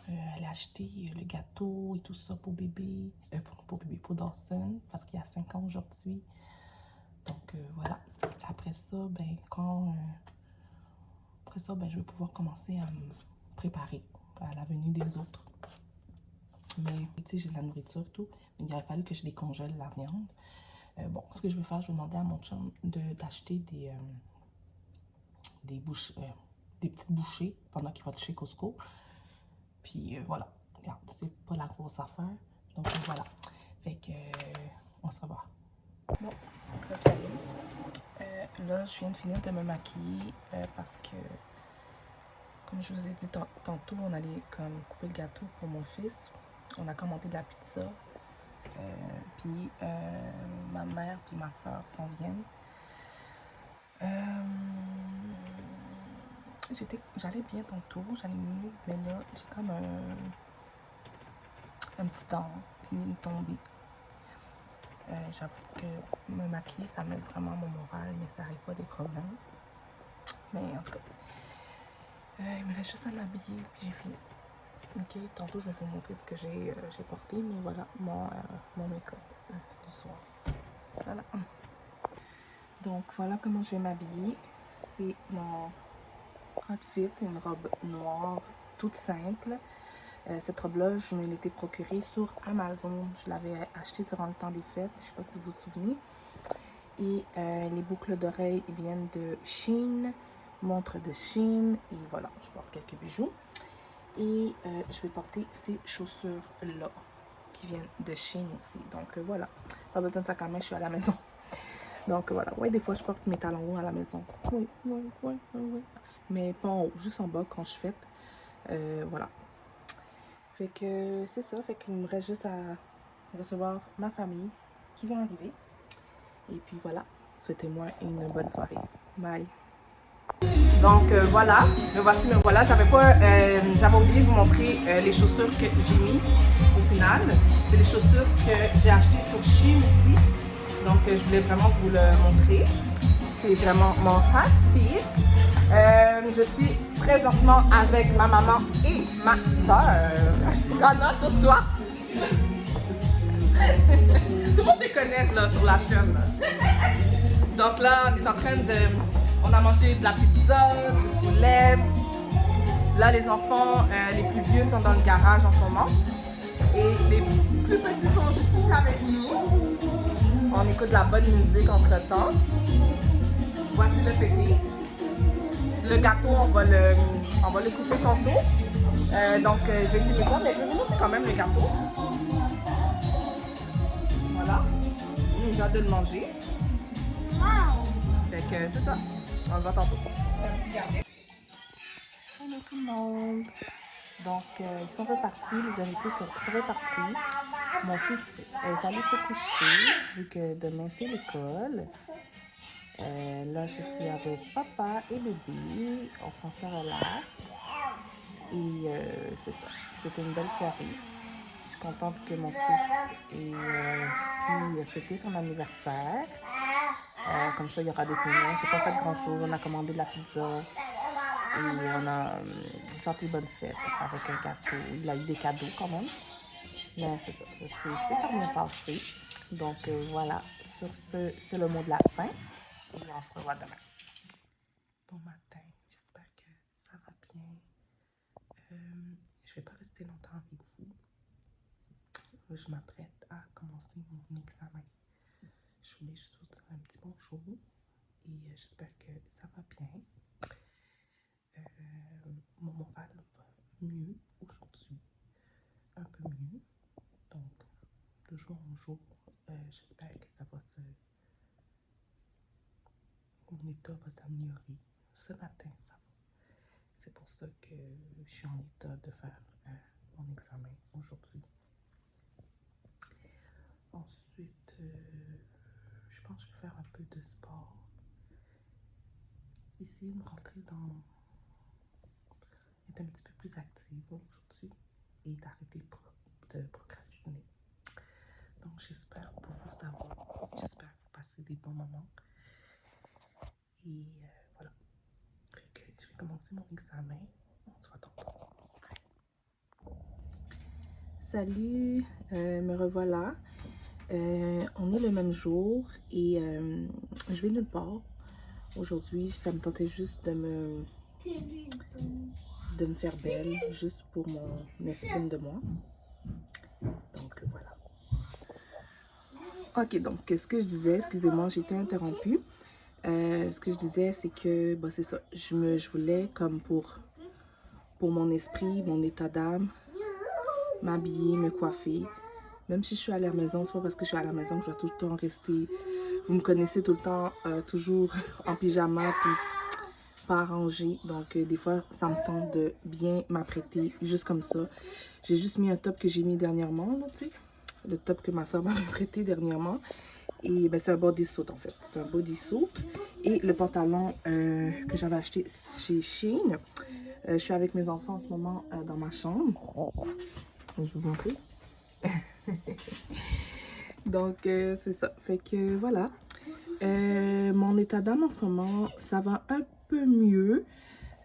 Speaker 1: Elle a acheté le gâteau et tout ça pour bébé. Pour Dawson. Parce qu'il a 5 ans aujourd'hui. Donc, voilà. Après ça, ben, je vais pouvoir commencer à me préparer à la venue des autres. Mais, tu sais, j'ai de la nourriture et tout. Mais il aurait fallu que je décongèle la viande. Bon, ce que je vais faire, je vais demander à mon chum d'acheter des petites bouchées pendant qu'il va chez Costco. Puis voilà, regarde, c'est pas la grosse affaire. Donc voilà, fait que on se revoit. Bon, donc là, salut. Là, je viens de finir de me maquiller parce que, comme je vous ai dit tantôt, on allait comme couper le gâteau pour mon fils. On a commandé de la pizza. Puis ma mère puis ma soeur s'en viennent. J'allais bien tantôt, j'allais mieux, mais là j'ai comme un petit temps qui vient de tomber. J'avoue que me maquiller ça m'aide vraiment mon moral, mais ça n'arrive pas des problèmes. Mais en tout cas, il me reste juste à m'habiller puis j'ai fini. Ok, tantôt je vais vous montrer ce que j'ai porté, mais voilà mon make-up du soir. Voilà. Donc voilà comment je vais m'habiller. C'est mon outfit, une robe noire toute simple. Cette robe-là, je me l'étais procurée sur Amazon. Je l'avais achetée durant le temps des fêtes. Je ne sais pas si vous vous souvenez. Et les boucles d'oreilles viennent de Shein, montre de Shein. Et voilà, je porte quelques bijoux. Et je vais porter ces chaussures-là qui viennent de Shein aussi. Donc voilà, pas besoin de sac à main, je suis à la maison. Donc voilà, ouais, des fois je porte mes talons hauts à la maison. Oui. Mais pas en haut, juste en bas quand je fête. Voilà. Fait que c'est ça, fait qu'il me reste juste à recevoir ma famille qui va arriver. Et puis voilà, souhaitez-moi une bonne soirée. Bye. Donc voilà, me voici, me voilà. J'avais oublié de vous montrer les chaussures que j'ai mis au final. C'est les chaussures que j'ai achetées sur Shein aussi. Donc je voulais vraiment vous le montrer. C'est vraiment mon outfit. Je suis présentement avec ma maman et ma soeur. Ghana, tout toi. Tout le monde te connaît là sur la chaîne. Donc là, on est en train on a mangé de la pizza, du poulet. Là, les enfants, les plus vieux sont dans le garage en ce moment. Et les plus petits sont juste ici avec nous. On écoute de la bonne musique entre-temps. Voici le fêté. Le gâteau, on va le couper tantôt. Donc, je vais finir ça, mais je vais vous montrer quand même le gâteau. Voilà. J'ai hâte de le manger. Fait que c'est ça. On se voit tantôt. Un petit gâteau. Hello tout le monde. Donc, ils sont repartis, les invités sont repartis. Mon fils est allé se coucher, vu que demain c'est l'école. Là, je suis avec papa et bébé. On prend ça relax. Et c'est ça. C'était une belle soirée. Je suis contente que mon fils ait pu fêter son anniversaire. Comme ça, il y aura des souvenirs. J'ai pas fait grand chose. On a commandé de la pizza. Et on a chanté bonne fête avec un gâteau. Il a eu des cadeaux quand même. Mais c'est ça. C'est super bien passé. Donc voilà. Sur ce, c'est le mot de la fin. Et on se revoit demain. Bon matin. J'espère que ça va bien. Je vais pas rester longtemps avec vous. Je m'apprête à commencer mon examen. Je voulais juste vous dire un petit bonjour. Et j'espère que ça va bien. Mon moral va mieux aujourd'hui. Un peu mieux. Donc, de jour en jour, j'espère que ça va mon état va s'améliorer. Ce matin, ça va. C'est pour ça que je suis en état de faire mon examen aujourd'hui. Ensuite, je pense que je vais faire un peu de sport. Essayer de rentrer dans... être un petit peu plus active aujourd'hui et d'arrêter de procrastiner. Donc, j'espère pour vous avoir. J'espère que vous passez des bons moments. Et voilà. Fait que je vais commencer mon examen. On se voit tantôt. Salut, me revoilà. On est le même jour et je vais nulle part. Aujourd'hui, ça me tentait juste de me faire belle, juste pour mon estime de moi. Donc voilà. Ok, donc ce que je disais, excusez-moi, j'ai été interrompue. Ce que je disais, c'est que, bah, c'est ça, je voulais comme pour mon esprit, mon état d'âme, m'habiller, me coiffer. Même si je suis à la maison, c'est pas parce que je suis à la maison que je dois tout le temps rester. Vous me connaissez tout le temps, toujours en pyjama, puis pas arrangé. Donc, des fois, ça me tente de bien m'apprêter, juste comme ça. J'ai juste mis un top que j'ai mis dernièrement, là, tu sais. Le top que ma soeur m'a prêté dernièrement. Et ben, c'est un bodysuit, en fait. C'est un bodysuit. Et le pantalon que j'avais acheté chez Shein. Je suis avec mes enfants en ce moment dans ma chambre. Je vais vous montrer. Donc, c'est ça. Fait que, voilà. Mon état d'âme en ce moment, ça va un peu mieux.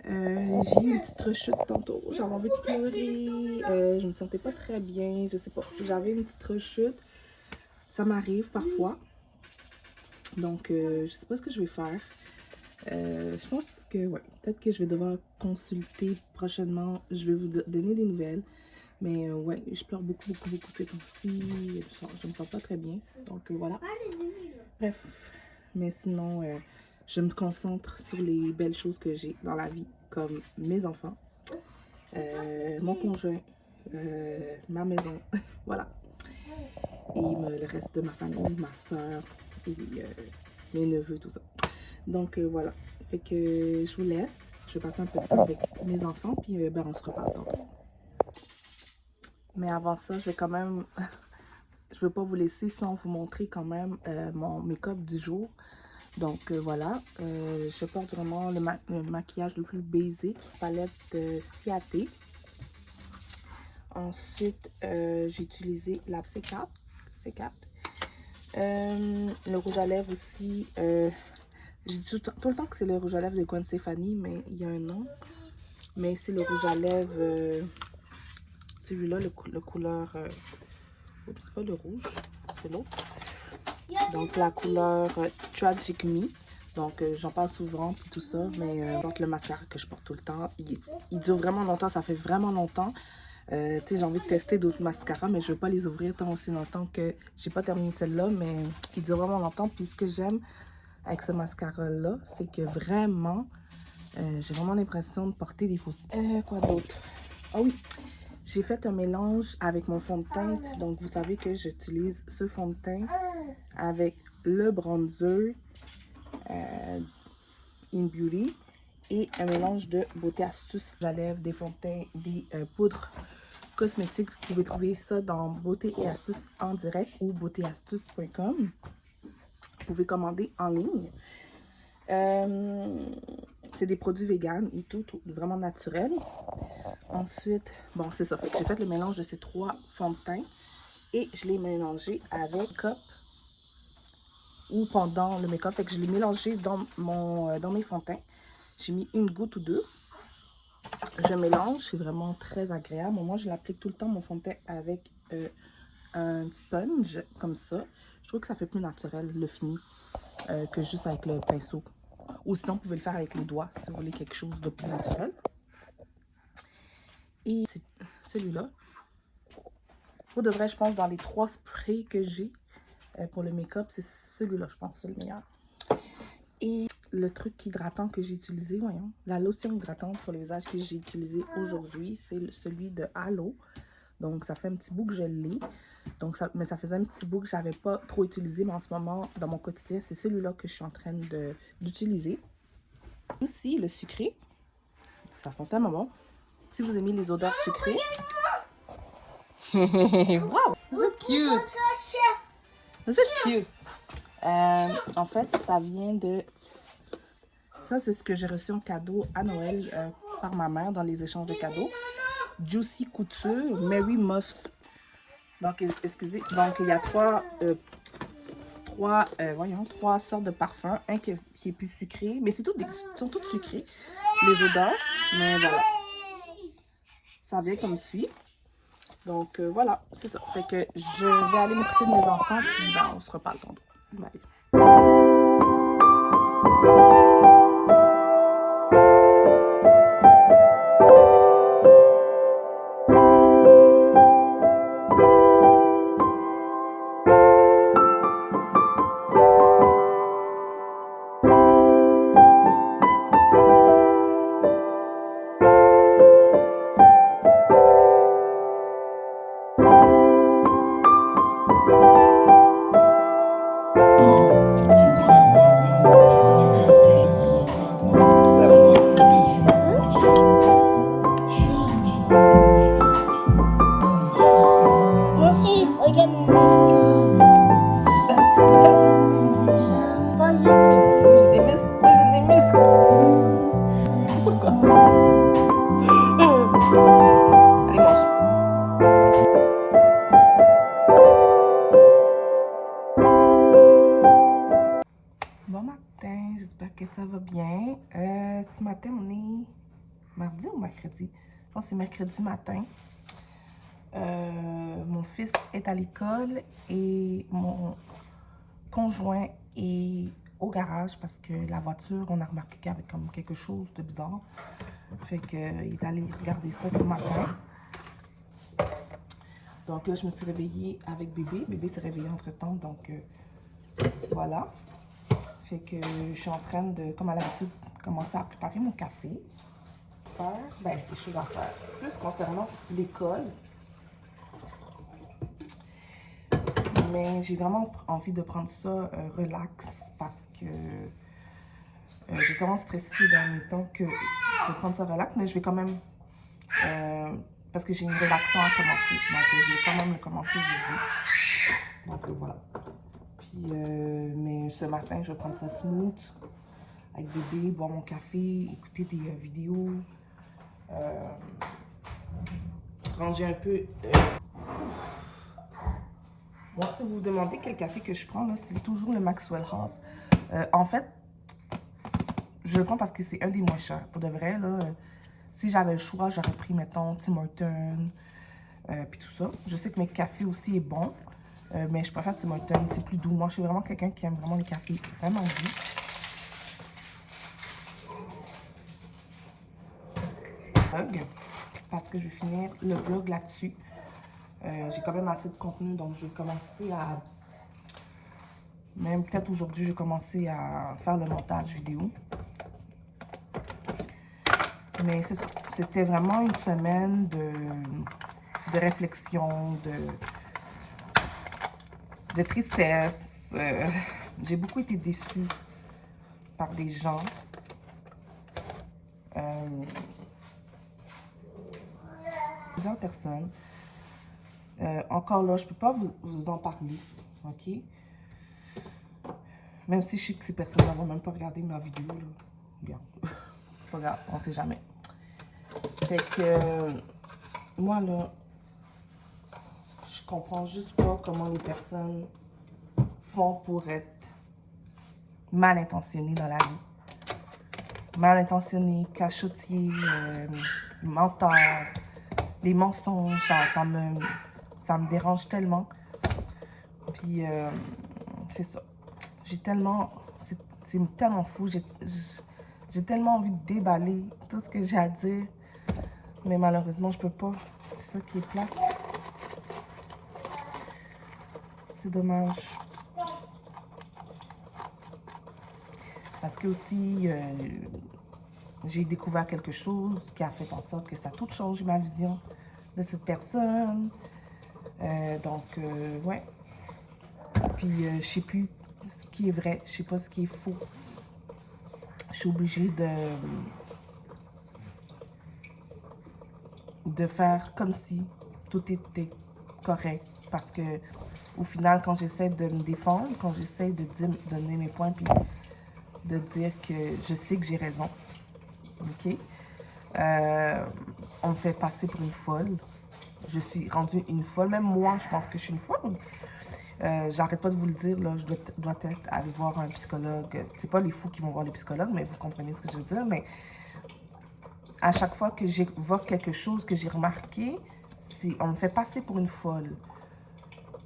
Speaker 1: J'ai eu une petite rechute tantôt. J'avais envie de pleurer. Je me sentais pas très bien. Je sais pas. J'avais une petite rechute. Ça m'arrive parfois. Donc, je sais pas ce que je vais faire. Je pense que, ouais, peut-être que je vais devoir consulter prochainement. Je vais vous donner des nouvelles. Mais ouais, je pleure beaucoup ces temps-ci. Je me sens pas très bien. Donc voilà. Bref. Mais sinon, je me concentre sur les belles choses que j'ai dans la vie. Comme mes enfants, mon conjoint, ma maison. Voilà. Et le reste de ma famille, ma soeur et mes neveux, tout ça. Donc voilà. Fait que je vous laisse. Je vais passer un peu de temps avec mes enfants. Puis ben, on se reparle tantôt. Mais avant ça, je vais quand même, je ne veux pas vous laisser sans vous montrer quand même mon make-up du jour. Donc voilà, je porte vraiment le maquillage le plus basique, palette de Ciaté. Ensuite, j'ai utilisé la C4. Le rouge à lèvres aussi, je dis tout le temps que c'est le rouge à lèvres de Gwen Stefani, mais il y a un nom. Mais c'est le rouge à lèvres... celui-là, le couleur... c'est pas le rouge, c'est l'autre. Donc, la couleur Tragic Me. Donc, j'en parle souvent, puis tout ça. Mais donc, le mascara que je porte tout le temps, il dure vraiment longtemps. Ça fait vraiment longtemps. Tu sais, j'ai envie de tester d'autres mascaras, mais je veux pas les ouvrir tant aussi longtemps que j'ai pas terminé celle-là. Mais il dure vraiment longtemps. Puis, ce que j'aime avec ce mascara-là, c'est que vraiment, j'ai vraiment l'impression de porter des faux... quoi d'autre? Ah oui! J'ai fait un mélange avec mon fond de teinte. Donc, vous savez que j'utilise ce fond de teint avec le bronzer In Beauty et un mélange de Beauté Astuce. J'enlève des fonds de teint, des poudres cosmétiques. Vous pouvez trouver ça dans Beauté et Astuces en direct ou beautéastuce.com. Vous pouvez commander en ligne. C'est des produits véganes et tout, vraiment naturels. Ensuite, bon, c'est ça. J'ai fait le mélange de ces 3 fonds de teint et je l'ai mélangé avec make-up ou pendant le make-up. Fait que je l'ai mélangé dans mes fonds de teint. J'ai mis une goutte ou 2. Je mélange, c'est vraiment très agréable. Moi, je l'applique tout le temps, mon fond de teint, avec un sponge comme ça. Je trouve que ça fait plus naturel, le fini, que juste avec le pinceau. Ou sinon, vous pouvez le faire avec les doigts si vous voulez quelque chose de plus naturel. Et c'est celui-là. Pour de vrai, je pense dans les 3 sprays que j'ai pour le make-up, c'est celui-là, je pense, c'est le meilleur. Et le truc hydratant que j'ai utilisé, voyons, la lotion hydratante pour le visage que j'ai utilisé aujourd'hui, c'est celui de Halo. Donc, ça fait un petit bout que je l'ai. Donc, mais ça faisait un petit bout que je n'avais pas trop utilisé, mais en ce moment, dans mon quotidien, c'est celui-là que je suis en train d'utiliser. Aussi, le sucré. Ça sent tellement bon. Si vous aimez les odeurs sucrées, Wow! C'est cute! C'est cute! En fait, ça vient de... Ça, c'est ce que j'ai reçu en cadeau à Noël par ma mère dans les échanges de cadeaux. Juicy Couture, Mary Muffs. Donc, excusez. Donc, il y a trois sortes de parfums. Un qui est plus sucré. Mais c'est sont toutes sucrées, les odeurs. Mais voilà. Ça vient comme suit. Donc, voilà, c'est ça. Fait que je vais aller m'occuper de mes enfants. Puis, ben, on se reparle tantôt. Bye.
Speaker 2: Moi aussi, regarde mon muscle. Pas jeter.
Speaker 1: J'ai des muscles. J'ai des muscles. Pourquoi? Allez, mange. Bon matin, j'espère que ça va bien. Ce matin, on est mardi ou mercredi? Je pense que c'est mercredi matin. Mon fils est à l'école et mon conjoint est au garage parce que la voiture, on a remarqué qu'il y avait comme quelque chose de bizarre. Fait qu'il est allé regarder ça ce matin. Donc là, je me suis réveillée avec bébé. Bébé s'est réveillé entre-temps, donc voilà. Fait que je suis en train de, comme à l'habitude, commencer à préparer mon café. Ben, des choses à faire. Plus concernant l'école. Mais j'ai vraiment envie de prendre ça relax parce que j'ai tellement stressé ces derniers temps que je vais prendre ça relax, mais je vais quand même, parce que j'ai une rédaction à commencer, donc je vais quand même le commencer aujourd'hui. Donc voilà. Puis, mais ce matin, je vais prendre ça smooth, avec bébé, boire mon café, écouter des vidéos, ranger un peu. Moi, si vous vous demandez quel café que je prends, c'est toujours le Maxwell House. En fait, je le prends parce que c'est un des moins chers. Pour de vrai, là, si j'avais le choix, j'aurais pris, mettons, Tim Hortons, puis tout ça. Je sais que mes cafés aussi est bon, mais je préfère Tim Hortons, c'est plus doux. Moi, je suis vraiment quelqu'un qui aime vraiment les cafés vraiment doux. Parce que je vais finir le vlog là-dessus. J'ai quand même assez de contenu, donc je vais commencer à... Même peut-être aujourd'hui, je vais commencer à faire le montage vidéo. Mais c'était vraiment une semaine de réflexion, de tristesse. J'ai beaucoup été déçue par des gens. Plusieurs personnes. Encore là, je ne peux pas vous en parler, ok? Même si je sais que ces personnes ne vont même pas regarder ma vidéo, là. Regarde. Pas grave, on ne sait jamais. Fait que, moi, là, je comprends juste pas comment les personnes font pour être mal intentionnées dans la vie. Mal intentionnées, cachotiers, menteurs, les mensonges, ça me dérange tellement. Puis, c'est ça. J'ai tellement... C'est tellement fou. J'ai tellement envie de déballer tout ce que j'ai à dire. Mais malheureusement, je peux pas. C'est ça qui est plat. C'est dommage. Parce que aussi, j'ai découvert quelque chose qui a fait en sorte que ça a tout changé ma vision de cette personne. Donc, ouais. Puis, je sais plus ce qui est vrai. Je sais pas ce qui est faux. Je suis obligée de faire comme si tout était correct. Parce que au final, quand j'essaie de me défendre, quand j'essaie de donner mes points, puis de dire que je sais que j'ai raison, ok? On me fait passer pour une folle. Je suis rendue une folle. Même moi, je pense que je suis une folle. J'arrête pas de vous le dire, là, je dois peut-être aller voir un psychologue. C'est pas les fous qui vont voir les psychologues, mais vous comprenez ce que je veux dire. Mais à chaque fois que j'évoque quelque chose que j'ai remarqué, on me fait passer pour une folle.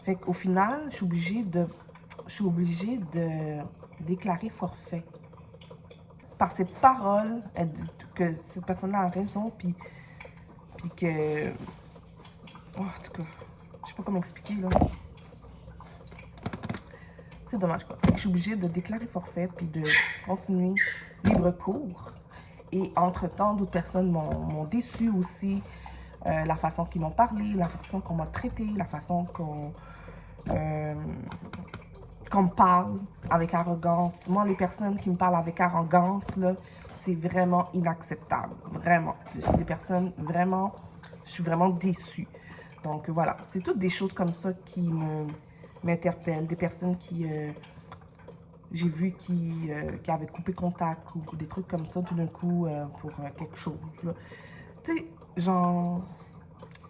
Speaker 1: Fait qu'au final, je suis obligée de déclarer forfait. Par ses paroles, elle dit que cette personne-là a raison, puis que... Oh, en tout cas, je sais pas comment expliquer, là. C'est dommage, quoi. Fait que je suis obligée de déclarer forfait, puis de continuer libre cours. Et entre-temps, d'autres personnes m'ont déçue aussi. La façon qu'ils m'ont parlé, la façon qu'on m'a traité, la façon qu'on me parle avec arrogance. Moi, les personnes qui me parlent avec arrogance, là, c'est vraiment inacceptable. Vraiment. C'est des personnes vraiment... Je suis vraiment déçue. Donc, voilà. C'est toutes des choses comme ça qui m'interpellent. Des personnes qui... j'ai vu qui avaient coupé contact ou des trucs comme ça tout d'un coup pour quelque chose. Tu sais, genre...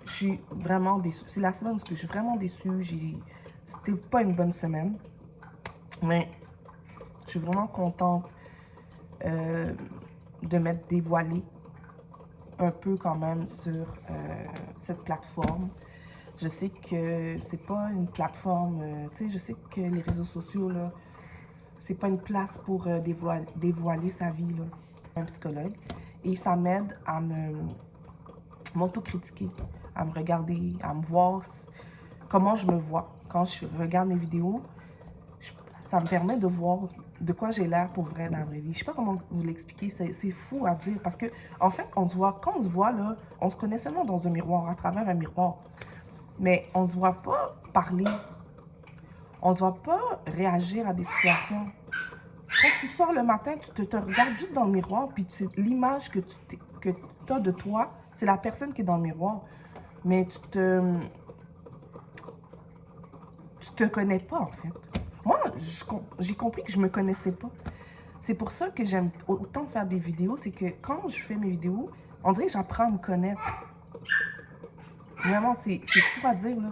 Speaker 1: Je suis vraiment déçue. C'est la semaine où je suis vraiment déçue. C'était pas une bonne semaine. Mais je suis vraiment contente de m'être dévoilée un peu quand même sur cette plateforme. Je sais que c'est pas une plateforme... tu sais, je sais que les réseaux sociaux, là, c'est pas une place pour dévoiler sa vie, là. Un psychologue. Et ça m'aide à m'autocritiquer, à me regarder, à me voir comment je me vois. Quand je regarde mes vidéos, ça me permet de voir de quoi j'ai l'air pour vrai dans la vraie vie. Je sais pas comment vous l'expliquer, c'est fou à dire parce que en fait, quand on se voit là, on se connaît seulement dans un miroir, à travers un miroir. Mais on se voit pas parler, on se voit pas réagir à des situations. Quand tu sors le matin, tu te regardes juste dans le miroir, puis l'image que tu as de toi, c'est la personne qui est dans le miroir. Mais tu te connais pas, en fait. Moi, j'ai compris que je me connaissais pas. C'est pour ça que j'aime autant faire des vidéos, c'est que quand je fais mes vidéos, on dirait que j'apprends à me connaître. Vraiment, c'est fou à dire, là.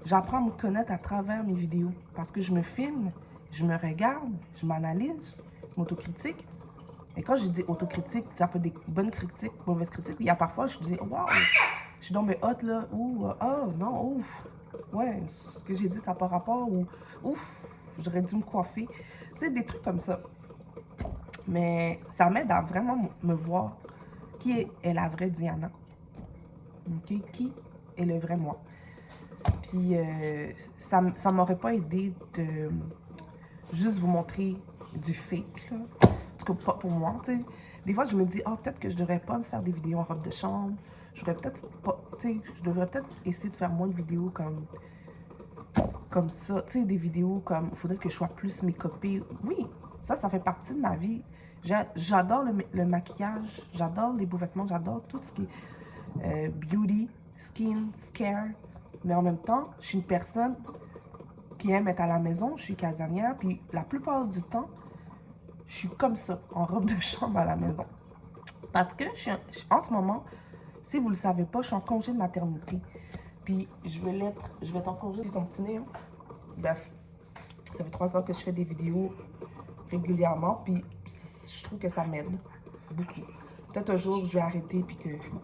Speaker 1: J'apprends à me connaître à travers mes vidéos. Parce que je me filme, je me regarde, je m'analyse, je m'autocritique. Et quand je dis autocritique, ça peut être des bonnes critiques, mauvaises critiques. Il y a parfois, je dis, waouh, je suis dans mes hot là, ou, oh non, ouf, ouais, ce que j'ai dit, ça n'a pas rapport, ou, ouf, j'aurais dû me coiffer. Tu sais, des trucs comme ça. Mais ça m'aide à vraiment me voir qui est la vraie Diana. Okay? Qui est le vrai moi. Puis, ça m'aurait pas aidé de juste vous montrer du fake, là. En tout cas, pas pour moi, tu sais. Des fois, je me dis, oh, peut-être que je devrais pas me faire des vidéos en robe de chambre. J'aurais peut-être pas, tu sais, je devrais peut-être essayer de faire moins de vidéos comme ça. Tu sais, des vidéos comme, il faudrait que je sois plus make-upée. Oui, ça fait partie de ma vie. J'adore le maquillage, j'adore les beaux vêtements, j'adore tout ce qui est beauty, skin, scare. Mais en même temps, je suis une personne qui aime être à la maison, je suis casanière, puis la plupart du temps, je suis comme ça, en robe de chambre à la maison. Parce que en ce moment, si vous ne le savez pas, je suis en congé de maternité. Puis je vais être en congé de ton petit nez. Hein? Bref, ça fait 3 ans que je fais des vidéos régulièrement, puis je trouve que ça m'aide beaucoup. Peut-être un jour, je vais arrêter,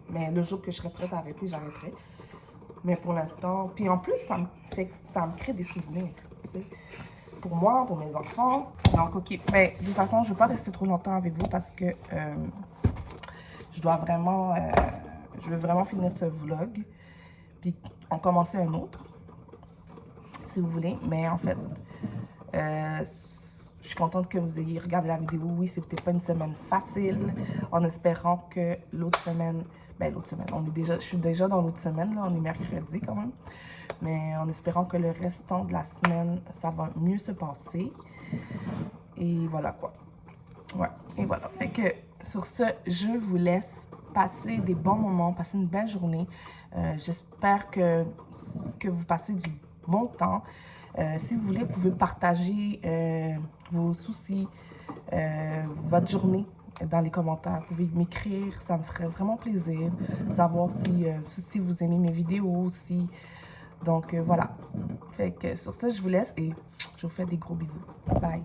Speaker 1: mais le jour que je serai prête à arrêter, j'arrêterai. Mais pour l'instant, puis en plus, ça me crée des souvenirs, tu sais. Pour moi, pour mes enfants. Donc, ok. Mais de toute façon, je ne vais pas rester trop longtemps avec vous parce que je veux vraiment finir ce vlog. Puis en commencer un autre, si vous voulez. Mais en fait, je suis contente que vous ayez regardé la vidéo. Oui, c'est peut-être pas une semaine facile. En espérant que l'autre semaine, je suis déjà dans l'autre semaine, là, on est mercredi quand même. Mais en espérant que le restant de la semaine, ça va mieux se passer. Et voilà quoi. Ouais, et voilà. Fait que sur ce, je vous laisse passez des bons moments, passez une belle journée. J'espère que vous passez du bon temps. Si vous voulez, vous pouvez partager vos soucis, votre journée dans les commentaires. Vous pouvez m'écrire, ça me ferait vraiment plaisir. Savoir si vous aimez mes vidéos aussi. Donc voilà. Fait que sur ça, je vous laisse et je vous fais des gros bisous. Bye!